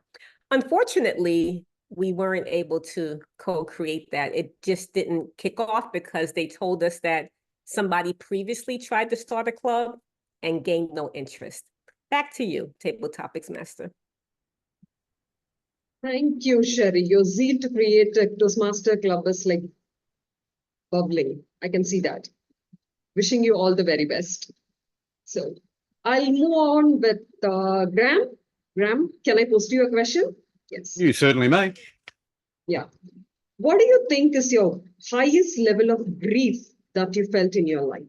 Unfortunately, we weren't able to co-create that. It just didn't kick off because they told us that somebody previously tried to start a club and gained no interest. Back to you, Table Topics Master. Thank you, Sherry. Your zeal to create a Toastmaster club is like bubbling. I can see that. Wishing you all the very best. So I'll move on with Graham. Graham, can I post you a question? Yes. You certainly may. Yeah. What do you think is your highest level of grief that you felt in your life?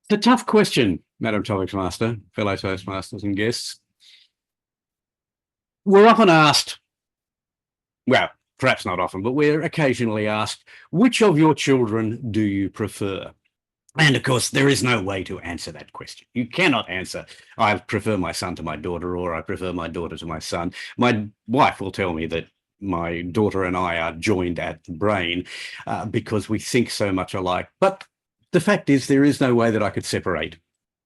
It's a tough question, Madam Topics Master, fellow Toastmasters and guests. We're often asked well, perhaps not often, but we're occasionally asked, which of your children do you prefer? And of course, there is no way to answer that question. You cannot answer, I prefer my son to my daughter, or I prefer my daughter to my son. My wife will tell me that my daughter and I are joined at the brain because we think so much alike. But the fact is, there is no way that I could separate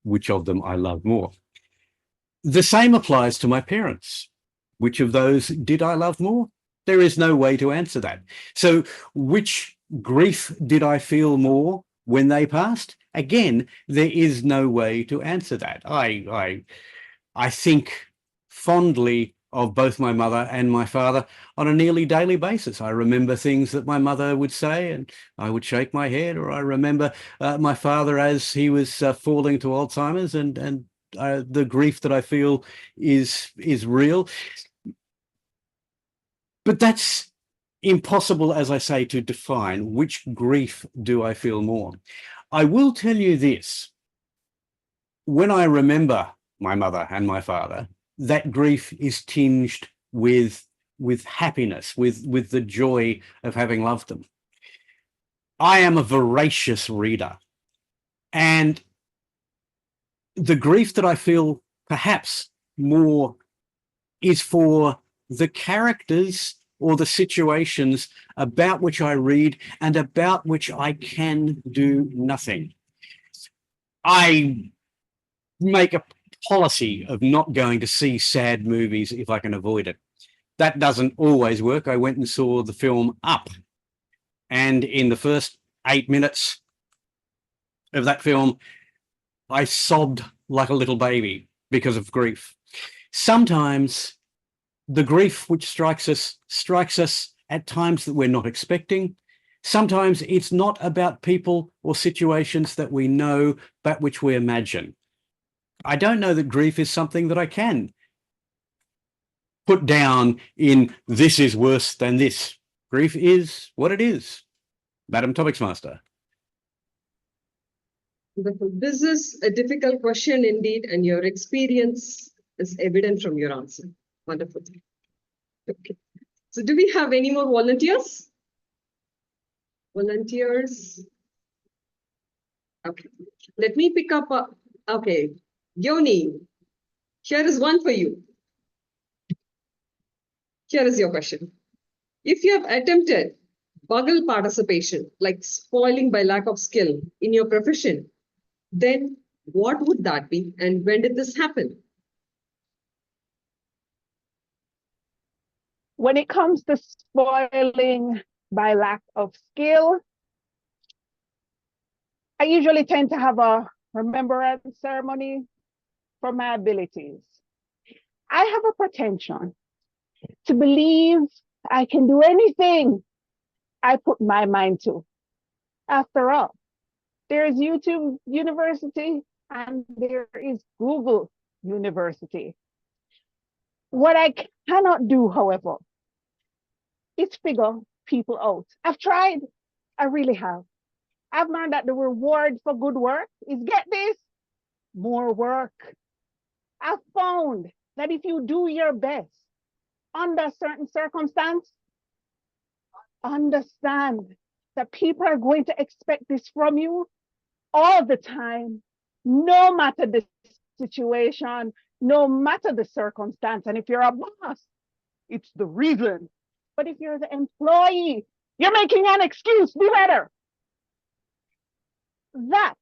which of them I love more. The same applies to my parents. Which of those did I love more? There is no way to answer that. So which grief did I feel more when they passed? Again, there is no way to answer that. I think fondly of both my mother and my father on a nearly daily basis. I remember things that my mother would say and I would shake my head, or I remember my father as he was falling to Alzheimer's, and the grief that I feel is real. But that's impossible, as I say, to define. Which grief do I feel more? I will tell you this. When I remember my mother and my father, that grief is tinged with happiness, with the joy of having loved them. I am a voracious reader, and the grief that I feel perhaps more is for the characters or the situations about which I read and about which I can do nothing. I make a policy of not going to see sad movies if I can avoid it. That doesn't always work. I went and saw the film Up, and in the first 8 minutes of that film, I sobbed like a little baby because of grief. Sometimes the grief which strikes us at times that we're not expecting. Sometimes it's not about people or situations that we know, but which we imagine. I don't know that grief is something that I can put down in this is worse than this. Grief is what it is. Madam Toastmaster. Wonderful. This is a difficult question indeed, and your experience is evident from your answer. Wonderful. Okay. So do we have any more volunteers? Volunteers? Okay. Let me pick up. Okay. Yoni, here is one for you. Here is your question. If you have attempted buggle participation, like spoiling by lack of skill in your profession, then what would that be, and when did this happen? When it comes to spoiling by lack of skill, I usually tend to have a remembrance ceremony for my abilities. I have a pretension to believe I can do anything I put my mind to. After all, there is YouTube University and there is Google University. What I cannot do, however, is figure people out. I've tried, I really have. I've learned that the reward for good work is, get this, more work. I've found that if you do your best under certain circumstance, understand that people are going to expect this from you all the time, no matter the situation, no matter the circumstance. And if you're a boss, it's the reason. But if you're the employee, you're making an excuse, be better. That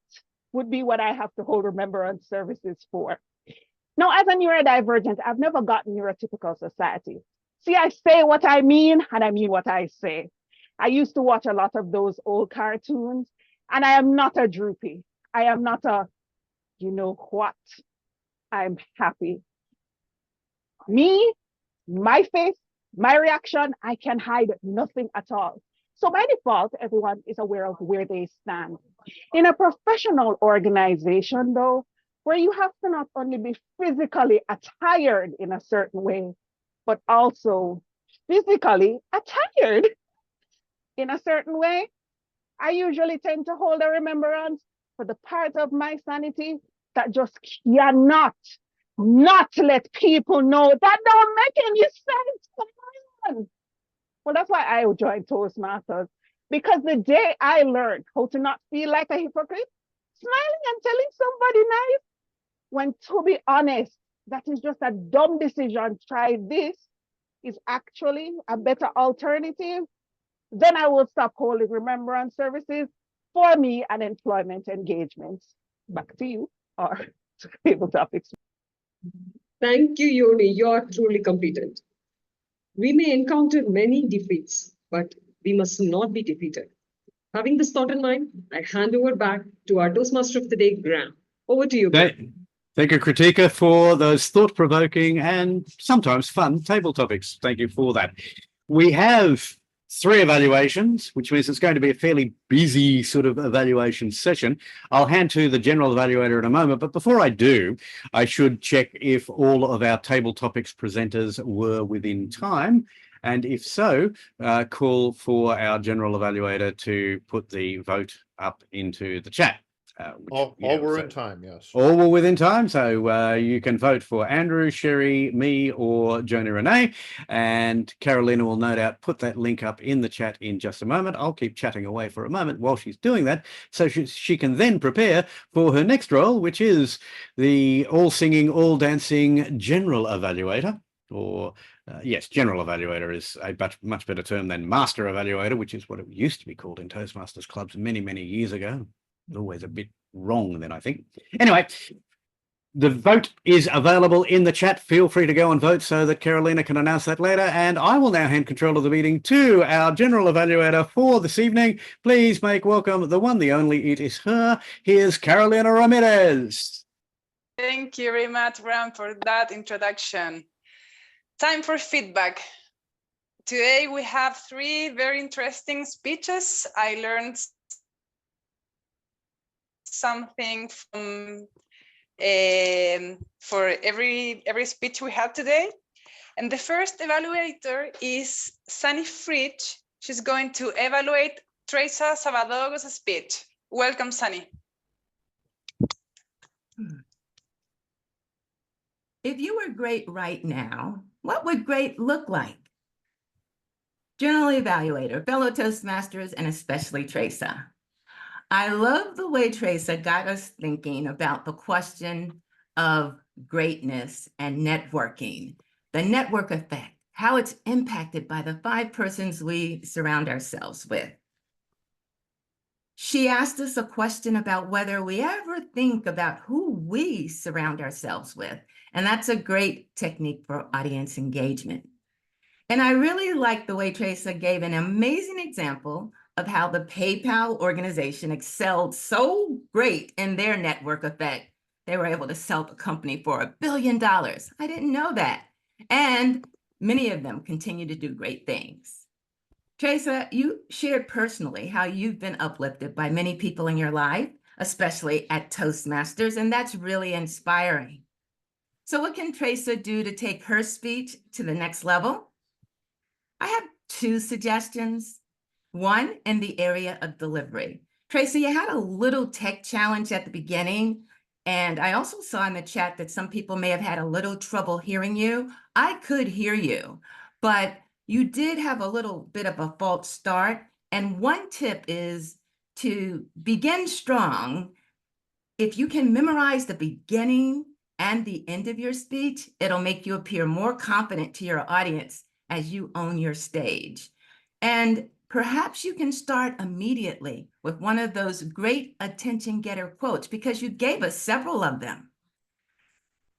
would be what I have to hold remembrance services for. Now, as a neurodivergent, I've never gotten neurotypical society. See, I say what I mean, and I mean what I say. I used to watch a lot of those old cartoons, and I am not a droopy. I am not a, you know what, I'm happy. Me, my face, my reaction, I can hide nothing at all. So by default, everyone is aware of where they stand. In a professional organization, though, where you have to not only be physically attired in a certain way, but also physically attired in a certain way, I usually tend to hold a remembrance for the part of my sanity that just cannot not let people know that don't make any sense. Come on. Well, that's why I joined Toastmasters, because the day I learned how to not feel like a hypocrite, smiling and telling somebody nice, when to be honest, that is just a dumb decision. Try this is actually a better alternative. Then I will stop holding remembrance services for me and employment engagements. Back to you, or table topics. Thank you, Yoni. You are truly competent. We may encounter many defeats, but we must not be defeated. Having this thought in mind, I hand over back to our Toastmaster of the Day, Graham. Over to you, Graham. Thank you, Kritika, for those thought-provoking and sometimes fun table topics. Thank you for that. We have 3 evaluations, which means it's going to be a fairly busy sort of evaluation session. I'll hand to the general evaluator in a moment, but before I do, I should check if all of our table topics presenters were within time. And if so, call for our general evaluator to put the vote up into the chat. All were in time, yes. All were within time, so you can vote for Andrew, Sherry, me, or Joni Renee, and Carolina will no doubt put that link up in the chat in just a moment. I'll keep chatting away for a moment while she's doing that, so she can then prepare for her next role, which is the all-singing, all-dancing general evaluator, or yes, general evaluator is a much better term than master evaluator, which is what it used to be called in Toastmasters clubs many, many years ago. Always a bit wrong then, I think. Anyway, the vote is available in the chat. Feel free to go and vote so that Carolina can announce that later. And I will now hand control of the meeting to our general evaluator for this evening. Please make welcome the one, the only, it is her. Here's Carolina Ramirez. Thank you very much, Ram, for that introduction. Time for feedback. Today we have 3 very interesting speeches. I learned something from for every speech we had today. And the first evaluator is Sunny Fritsch. She's going to evaluate Traca Savadogo's speech. Welcome, Sunny. If you were great right now, what would great look like? General evaluator, fellow Toastmasters, and especially Traca. I love the way Traca got us thinking about the question of greatness and networking, the network effect, how it's impacted by the 5 persons we surround ourselves with. She asked us a question about whether we ever think about who we surround ourselves with, and that's a great technique for audience engagement. And I really like the way Traca gave an amazing example of how the PayPal organization excelled so great in their network effect. They were able to sell the company for $1 billion. I didn't know that. And many of them continue to do great things. Traca, you shared personally how you've been uplifted by many people in your life, especially at Toastmasters, and that's really inspiring. So what can Traca do to take her speech to the next level? I have 2 suggestions. One, in the area of delivery. Traca, you had a little tech challenge at the beginning, and I also saw in the chat that some people may have had a little trouble hearing you. I could hear you, but you did have a little bit of a false start. And one tip is to begin strong. If you can memorize the beginning and the end of your speech, it'll make you appear more confident to your audience as you own your stage. And perhaps you can start immediately with one of those great attention getter quotes, because you gave us several of them.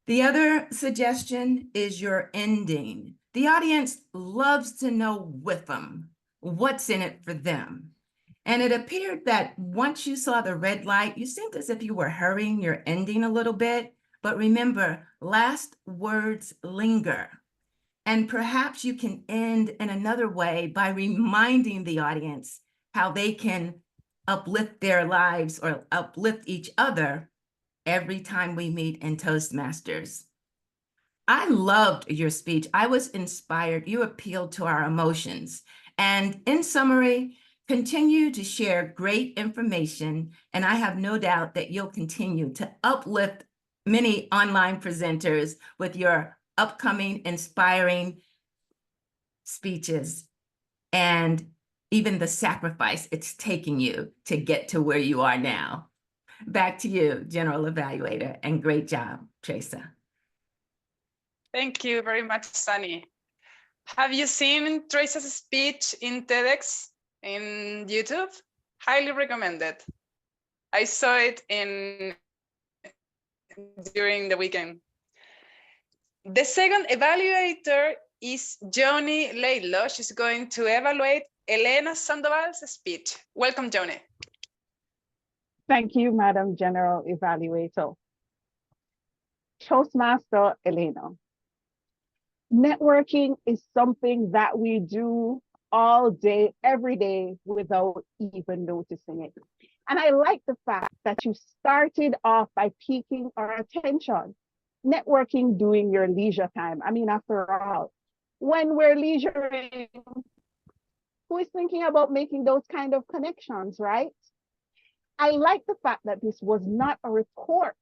The other suggestion is your ending. The audience loves to know with them what's in it for them. And it appeared that once you saw the red light, you seemed as if you were hurrying your ending a little bit. But remember, last words linger. And perhaps you can end in another way by reminding the audience how they can uplift their lives or uplift each other every time we meet in Toastmasters. I loved your speech. I was inspired. You appealed to our emotions. And in summary, continue to share great information. And I have no doubt that you'll continue to uplift many online presenters with your upcoming inspiring speeches. and even the sacrifice it's taking you to get to where you are now. Back to you, General Evaluator, and great job, Traca. Thank you very much, Sunny. Have you seen Traca's speech in TEDx in YouTube? Highly recommended. I saw it during the weekend. The second evaluator is Joni Leilo. She's going to evaluate Elena Sandoval's speech. Welcome, Joni. Thank you, Madam General Evaluator. Toastmaster Elena. Networking is something that we do all day, every day, without even noticing it. And I like the fact that you started off by piquing our attention. Networking during your leisure time. I mean, after all, when we're leisuring, who is thinking about making those kind of connections, right? I like the fact that this was not a report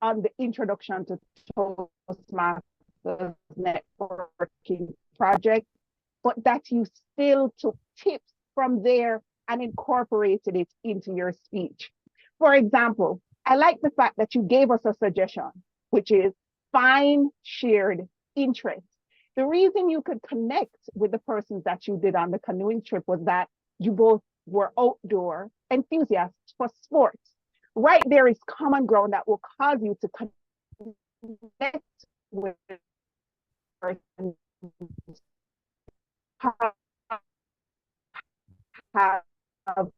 on the introduction to Toastmasters networking project, but that you still took tips from there and incorporated it into your speech. For example, I like the fact that you gave us a suggestion, which is find shared interests. The reason you could connect with the persons that you did on the canoeing trip was that you both were outdoor enthusiasts for sports. Right there is common ground that will cause you to connect with persons have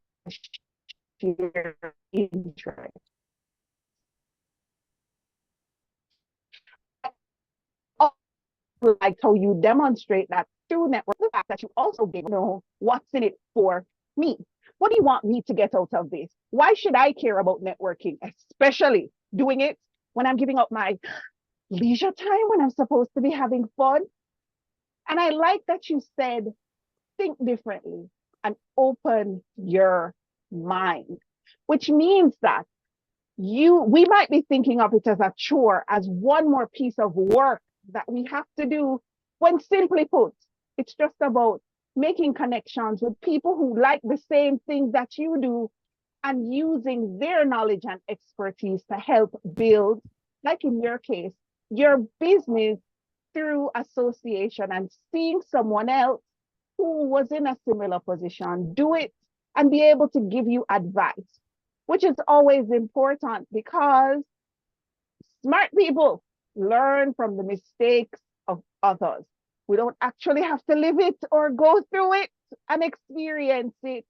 shared interest. Like how you demonstrate that through network, the fact that you also know what's in it for me. What do you want me to get out of this? Why should I care about networking, especially doing it when I'm giving up my leisure time when I'm supposed to be having fun? And I like that you said, think differently and open your mind, which means that we might be thinking of it as a chore, as one more piece of work that we have to do, when simply put, it's just about making connections with people who like the same things that you do and using their knowledge and expertise to help build, like in your case, your business through association and seeing someone else who was in a similar position do it and be able to give you advice, which is always important because smart people learn from the mistakes of others. We don't actually have to live it or go through it and experience it.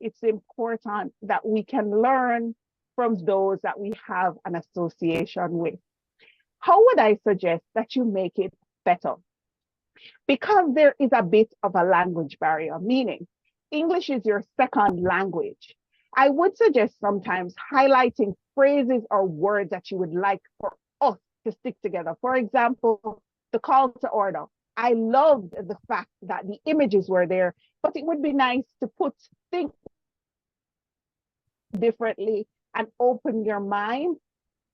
It's important that we can learn from those that we have an association with. How would I suggest that you make it better? Because there is a bit of a language barrier, meaning English is your second language. I would suggest sometimes highlighting phrases or words that you would like for us to stick together. For example, the call to order. I loved the fact that the images were there, but it would be nice to think differently and open your mind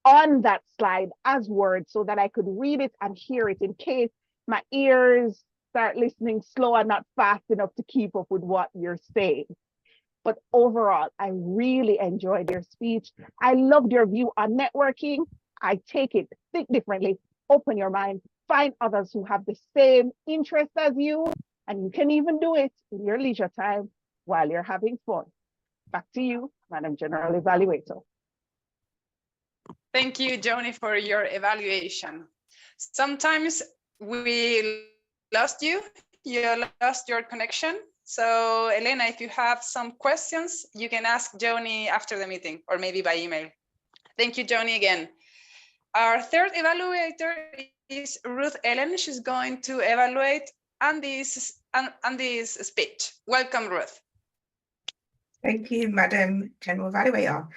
on that slide as words so that I could read it and hear it in case my ears start listening slow and not fast enough to keep up with what you're saying. But overall, I really enjoyed your speech. I loved your view on networking. I take it, think differently, open your mind, find others who have the same interest as you, and you can even do it in your leisure time while you're having fun. Back to you, Madam General Evaluator. Thank you, Joni, for your evaluation. Sometimes we lost you lost your connection. So Elena, if you have some questions, you can ask Joni after the meeting or maybe by email. Thank you, Joni, again. Our third evaluator is Ruth Ellen. She's going to evaluate Andy's speech. Welcome, Ruth. Thank you, Madam General Evaluator.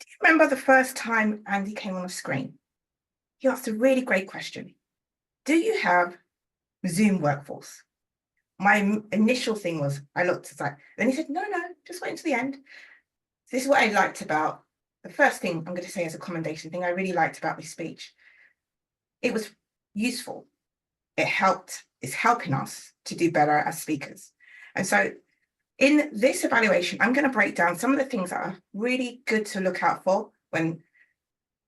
Do you remember the first time Andy came on the screen? He asked a really great question. Do you have Zoom workforce? My initial thing was, I looked, it's like, then he said, no, just wait until the end. This is what I liked about, the first thing I'm going to say as a commendation thing I really liked about this speech. It was useful. It's helping us to do better as speakers. And so in this evaluation, I'm going to break down some of the things that are really good to look out for when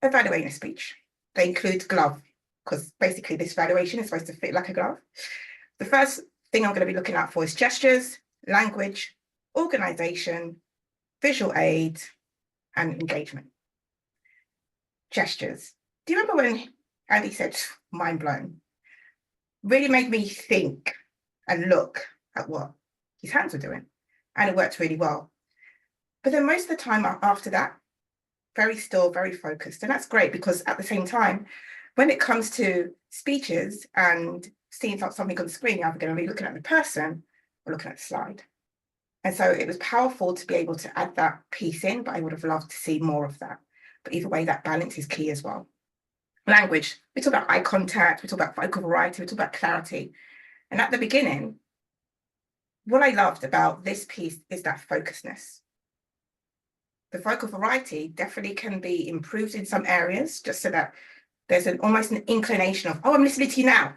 evaluating a speech. They include glove, because basically this evaluation is supposed to fit like a glove. The first thing I'm going to be looking out for is gestures, language, organization, visual aids, and engagement. Gestures. Do you remember when Andy said mind blown? Really made me think and look at what his hands were doing. And it worked really well. But then most of the time after that, very still, very focused. And that's great because at the same time, when it comes to speeches and seeing something on the screen, you're either going to be looking at the person or looking at the slide. And so it was powerful to be able to add that piece in, but I would have loved to see more of that. But either way, that balance is key as well. Language, we talk about eye contact, we talk about vocal variety, we talk about clarity. And at the beginning, what I loved about this piece is that focusedness. The vocal variety definitely can be improved in some areas, just so that there's almost an inclination of, oh, I'm listening to you now.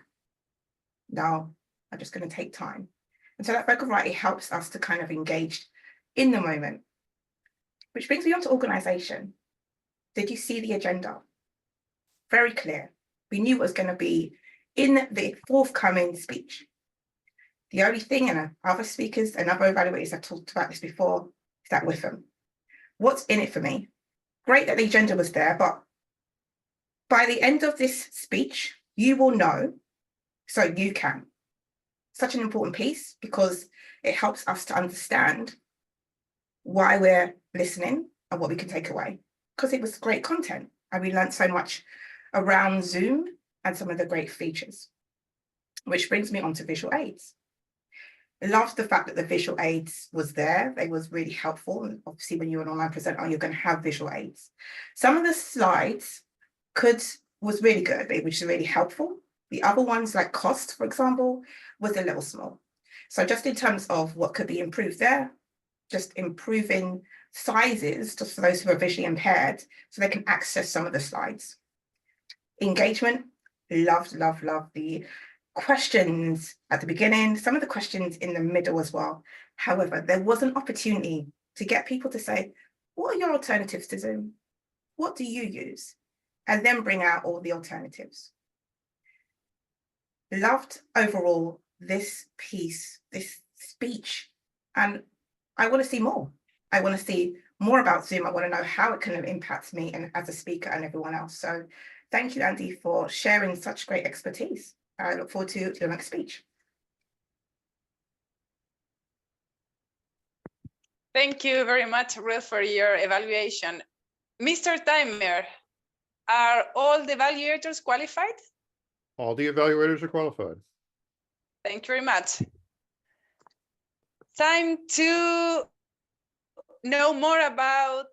No, I'm just going to take time. And so that vocal variety helps us to kind of engage in the moment. Which brings me on to organization. Did you see the agenda? Very clear. We knew what was going to be in the forthcoming speech. The only thing, and other speakers and other evaluators have talked about this before, is that with them. What's in it for me? Great that the agenda was there, but by the end of this speech, you will know, so you can. Such an important piece because it helps us to understand why we're listening and what we can take away. Because it was great content and we learned so much around Zoom and some of the great features. Which brings me on to visual aids. I loved the fact that the visual aids was there. They was really helpful. And obviously, when you're an online presenter, you're going to have visual aids. Some of the slides was really good, which is really helpful. The other ones, like cost, for example, was a little small. So just in terms of what could be improved there, just improving sizes just for those who are visually impaired so they can access some of the slides. Engagement, loved the questions at the beginning, some of the questions in the middle as well. However, there was an opportunity to get people to say, what are your alternatives to Zoom? What do you use? And then bring out all the alternatives. Loved overall this piece, this speech, and I want to see more. I want to see more about Zoom. I want to know how it can impact me and as a speaker and everyone else. So thank you, Andy, for sharing such great expertise. I look forward to your next speech. Thank you very much, Ruth, for your evaluation. Mr. Timer, are all the evaluators qualified? All the evaluators are qualified. Thank you very much. Time to know more about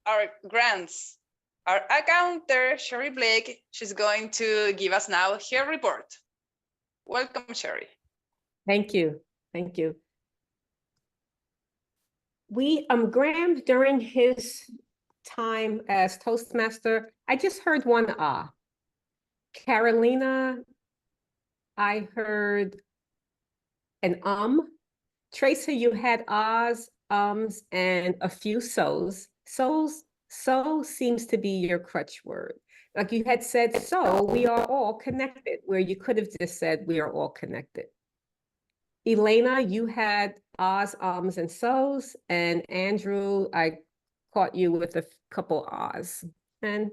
our grants. Our accountant, Sherry Blake, she's going to give us now her report. Welcome, Sherry. Thank you. Thank you. Graham, during his time as Toastmaster, I just heard one ah. Carolina, I heard an Tracer, you had ahs, ums, and a few so's. So seems to be your crutch word. Like you had said, so we are all connected, where you could have just said we are all connected. Elena, you had ahs, ums, and so's, and Andrew, I caught you with a couple ahs, and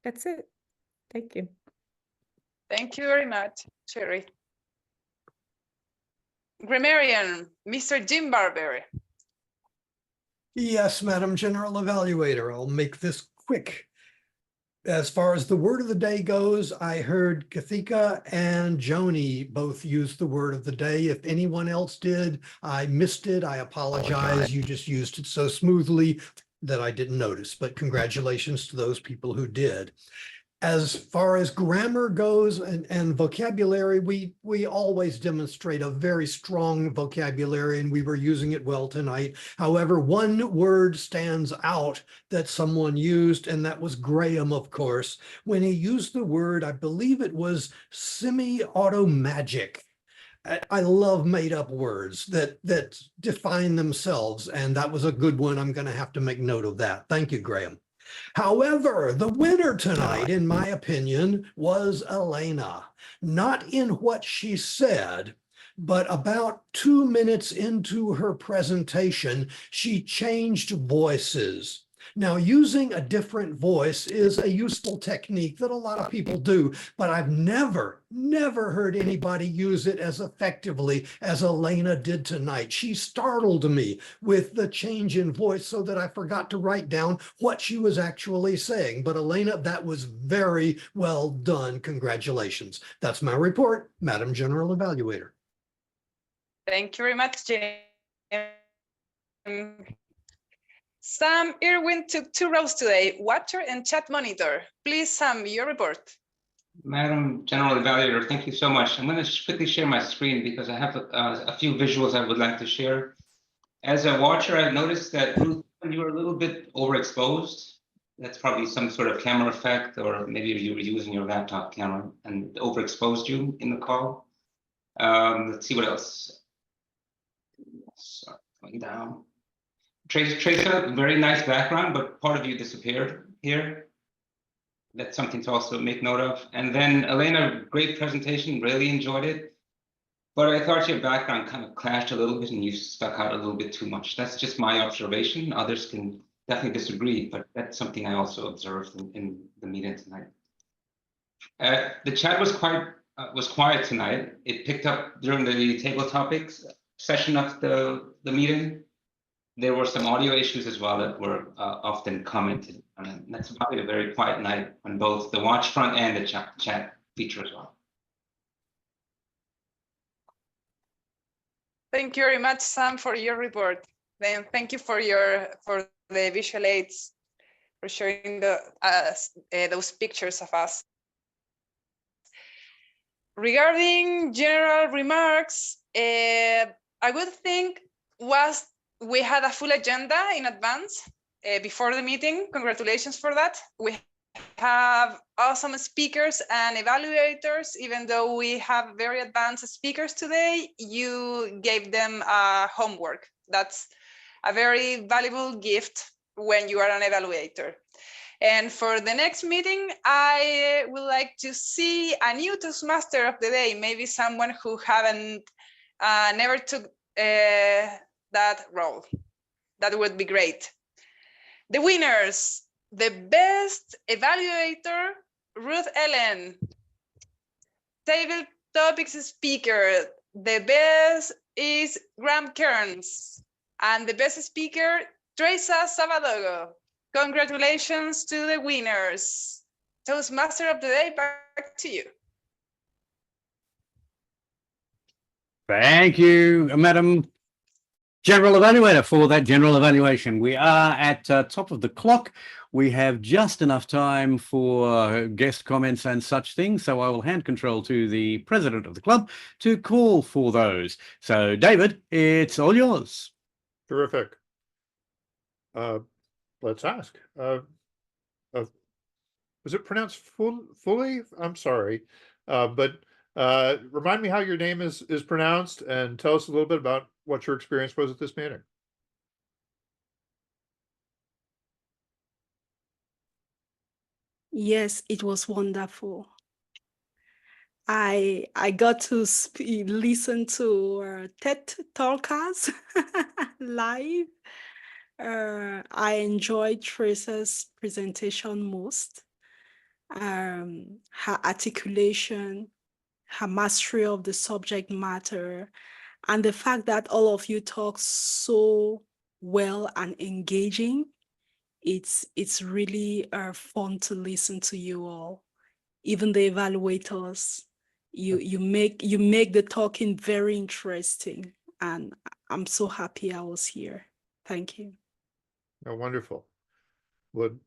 that's it. Thank you. Thank you very much, Sherry. Grammarian, Mr. Jim Barber. Yes, Madam General Evaluator, I'll make this quick. As far as the word of the day goes, I heard Kathika and Joni both use the word of the day. If anyone else did, I missed it. I apologize. You just used it so smoothly that I didn't notice, but congratulations to those people who did. As far as grammar goes and vocabulary, we always demonstrate a very strong vocabulary, and we were using it well tonight. However, one word stands out that someone used, and that was Graham, of course, when he used the word, I believe it was semi-automagic. I love made up words that define themselves. And that was a good one. I'm going to have to make note of that. Thank you, Graham. However, the winner tonight, in my opinion, was Elena. Not in what she said, but about 2 minutes into her presentation, she changed voices. Now, using a different voice is a useful technique that a lot of people do, but I've never heard anybody use it as effectively as Elena did tonight. She startled me with the change in voice so that I forgot to write down what she was actually saying. But Elena, that was very well done. Congratulations. That's my report, Madam General Evaluator. Thank you very much, Jim. Sam Irwin took 2 roles today, Watcher and Chat Monitor. Please, Sam, your report. Madam General Evaluator, thank you so much. I'm going to quickly share my screen because I have a few visuals I would like to share. As a watcher, I noticed that Ruth, you were a little bit overexposed. That's probably some sort of camera effect, or maybe you were using your laptop camera and overexposed you in the call. Let's see what else. So, going down. Tracer, very nice background, but part of you disappeared here. That's something to also make note of. And then Elena, great presentation, really enjoyed it. But I thought your background kind of clashed a little bit and you stuck out a little bit too much. That's just my observation. Others can definitely disagree, but that's something I also observed in the meeting tonight. The chat was quiet tonight. It picked up during the table topics session of the meeting. There were some audio issues as well that were often commented on. And that's probably a very quiet night on both the watch front and the chat feature as well. Thank you very much, Sam, for your report. Then thank you for the visual aids, for showing those pictures of us. Regarding general remarks, I would think we had a full agenda in advance before the meeting. Congratulations for that. We have awesome speakers and evaluators. Even though we have very advanced speakers today, you gave them homework. That's a very valuable gift when you are an evaluator. And for the next meeting, I would like to see a new Toastmaster of the day, maybe someone who never took that role. That would be great. The winners, the best evaluator, Ruth Ellen. Table topics speaker, the best is Graham Kearns. And the best speaker, Traca Savadogo. Congratulations to the winners. Toastmaster of the day, back to you. Thank you, Madam General Evaluator, for that general evaluation. We are at top of the clock. We have just enough time for guest comments and such things, so I will hand control to the president of the club to call for those. So, David, it's all yours. Terrific. Let's ask. Was it pronounced fully? I'm sorry, but remind me how your name is pronounced, and tell us a little bit about what your experience was at this meeting. Yes, it was wonderful. I got to listen to TED Talkers live. I enjoyed Tracer's presentation most. Her articulation, her mastery of the subject matter, and the fact that all of you talk so well and engaging. It's really fun to listen to you all. Even the evaluators, you make the talking very interesting, and I'm so happy I was here. Thank you. Oh, wonderful. Would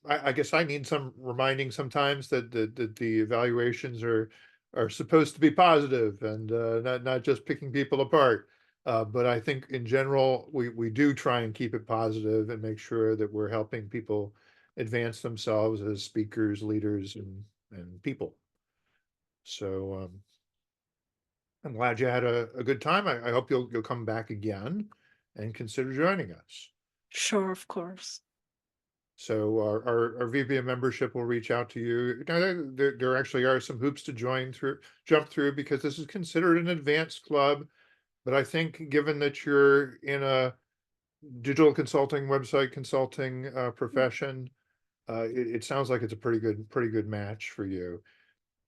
I guess I need some reminding sometimes that the evaluations are supposed to be positive and not just picking people apart. But I think in general, we do try and keep it positive and make sure that we're helping people advance themselves as speakers, leaders, and people. So I'm glad you had a good time. I hope you'll come back again and consider joining us. Sure, of course. So our VP of membership will reach out to you. Now, there actually are some hoops to jump through, because this is considered an advanced club. But I think given that you're in a digital consulting, website consulting profession, it sounds like it's a pretty good match for you.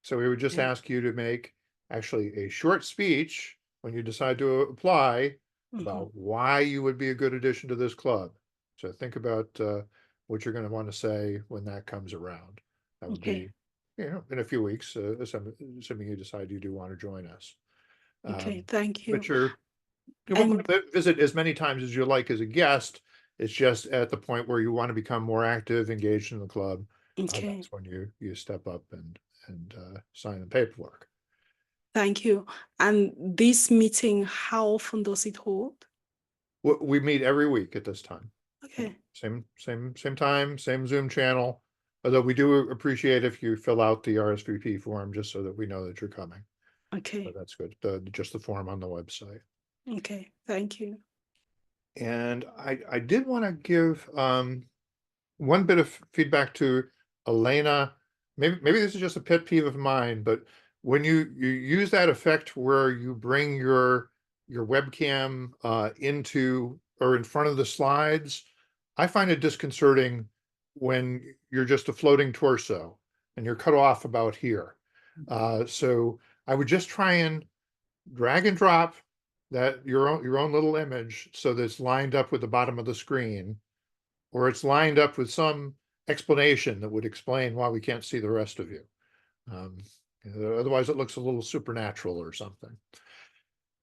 So we would just Yeah. ask you to make actually a short speech when you decide to apply about why you would be a good addition to this club. So think about what you're going to want to say when that comes around. That would Okay. be, in a few weeks, assuming you decide you do want to join us. Okay, thank you. But you're welcome And to visit as many times as you like as a guest. It's just at the point where you want to become more active, engaged in the club. okay, That's when you step up and sign the paperwork. thank you. And this meeting, how often does it hold? We meet every week at this time. Okay, Same time, same Zoom channel. Although we do appreciate if you fill out the RSVP form just so that we know that you're coming. okay, So that's good. Just the form on the website. okay, thank you. And I did want to give one bit of feedback to Elena. Maybe this is just a pet peeve of mine, but when you use that effect where you bring your webcam into or in front of the slides, I find it disconcerting when you're just a floating torso and you're cut off about here. So I would just try and drag and drop that your own little image so that it's lined up with the bottom of the screen, or it's lined up with some explanation that would explain why we can't see the rest of you. Otherwise it looks a little supernatural or something.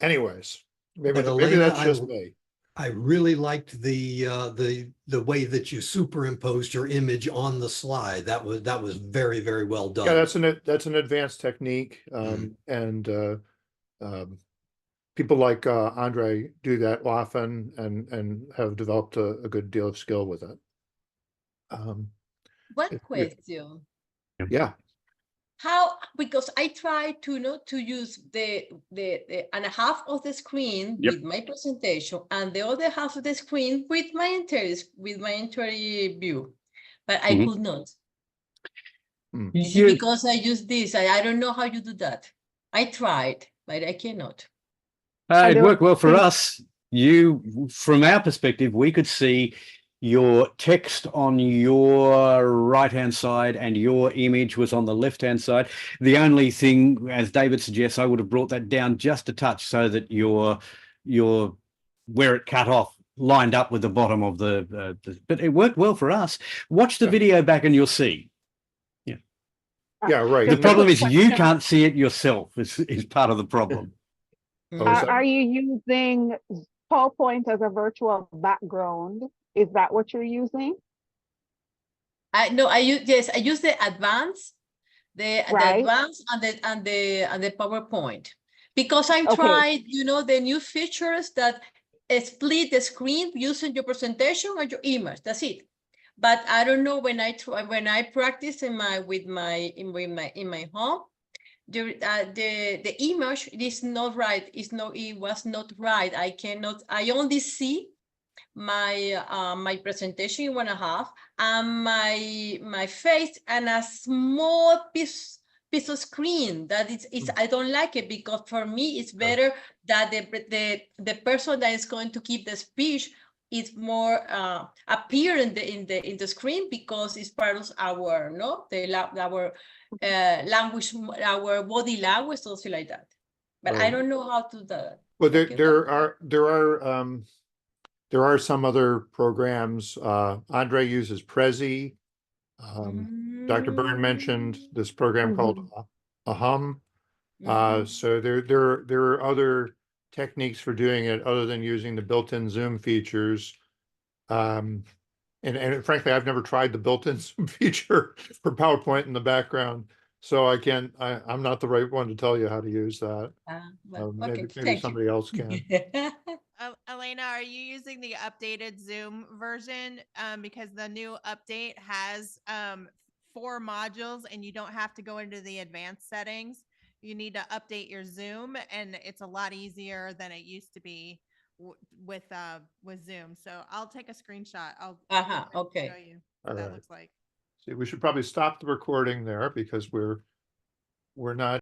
Anyways, maybe But Elena, that's just me. I really liked the way that you superimposed your image on the slide. That was very, very well done. Yeah, that's an advanced technique. And people like Andre do that often and have developed a good deal of skill with it. One question. Yeah. How, because I try to use the and a half of the screen with my presentation and the other half of the screen with my entire view, but I could not. Is it because I use this? I don't know how you do that. I tried, but I cannot. It worked well for us. From our perspective, we could see your text on your right-hand side and your image was on the left-hand side. The only thing, as David suggests, I would have brought that down just a touch so that your where it cut off lined up with the bottom of the but it worked well for us. Watch the video back and you'll see. Yeah, right. The problem is you can't see it yourself is part of the problem. Are you using PowerPoint as a virtual background? Is that what you're using? No, I use the advanced, the advanced and the PowerPoint, because I tried, the new features that split the screen using your presentation and your image. That's it. But I don't know, when I practice in my home, the image is not right. It was not right. I only see my presentation in 1.5 and my face and a small piece of screen that is I don't like it, because for me it's better that the person that is going to keep the speech is more appear in the screen, because it's part of our language, our body language, something like that. But I don't know how to do that. Well, there are some other programs. Andre uses Prezi. Dr. Bern mentioned this program called Ahum. So there are other techniques for doing it other than using the built-in Zoom features. And frankly, I've never tried the built-in Zoom feature for PowerPoint in the background, so I'm not the right one to tell you how to use that. Maybe somebody else can. Elena, are you using the updated Zoom version? Because the new update has 4 modules and you don't have to go into the advanced settings. You need to update your Zoom, and it's a lot easier than it used to be with Zoom. So I'll take a screenshot. I'll Okay. show you All what that right. looks like. See, we should probably stop the recording there because we're not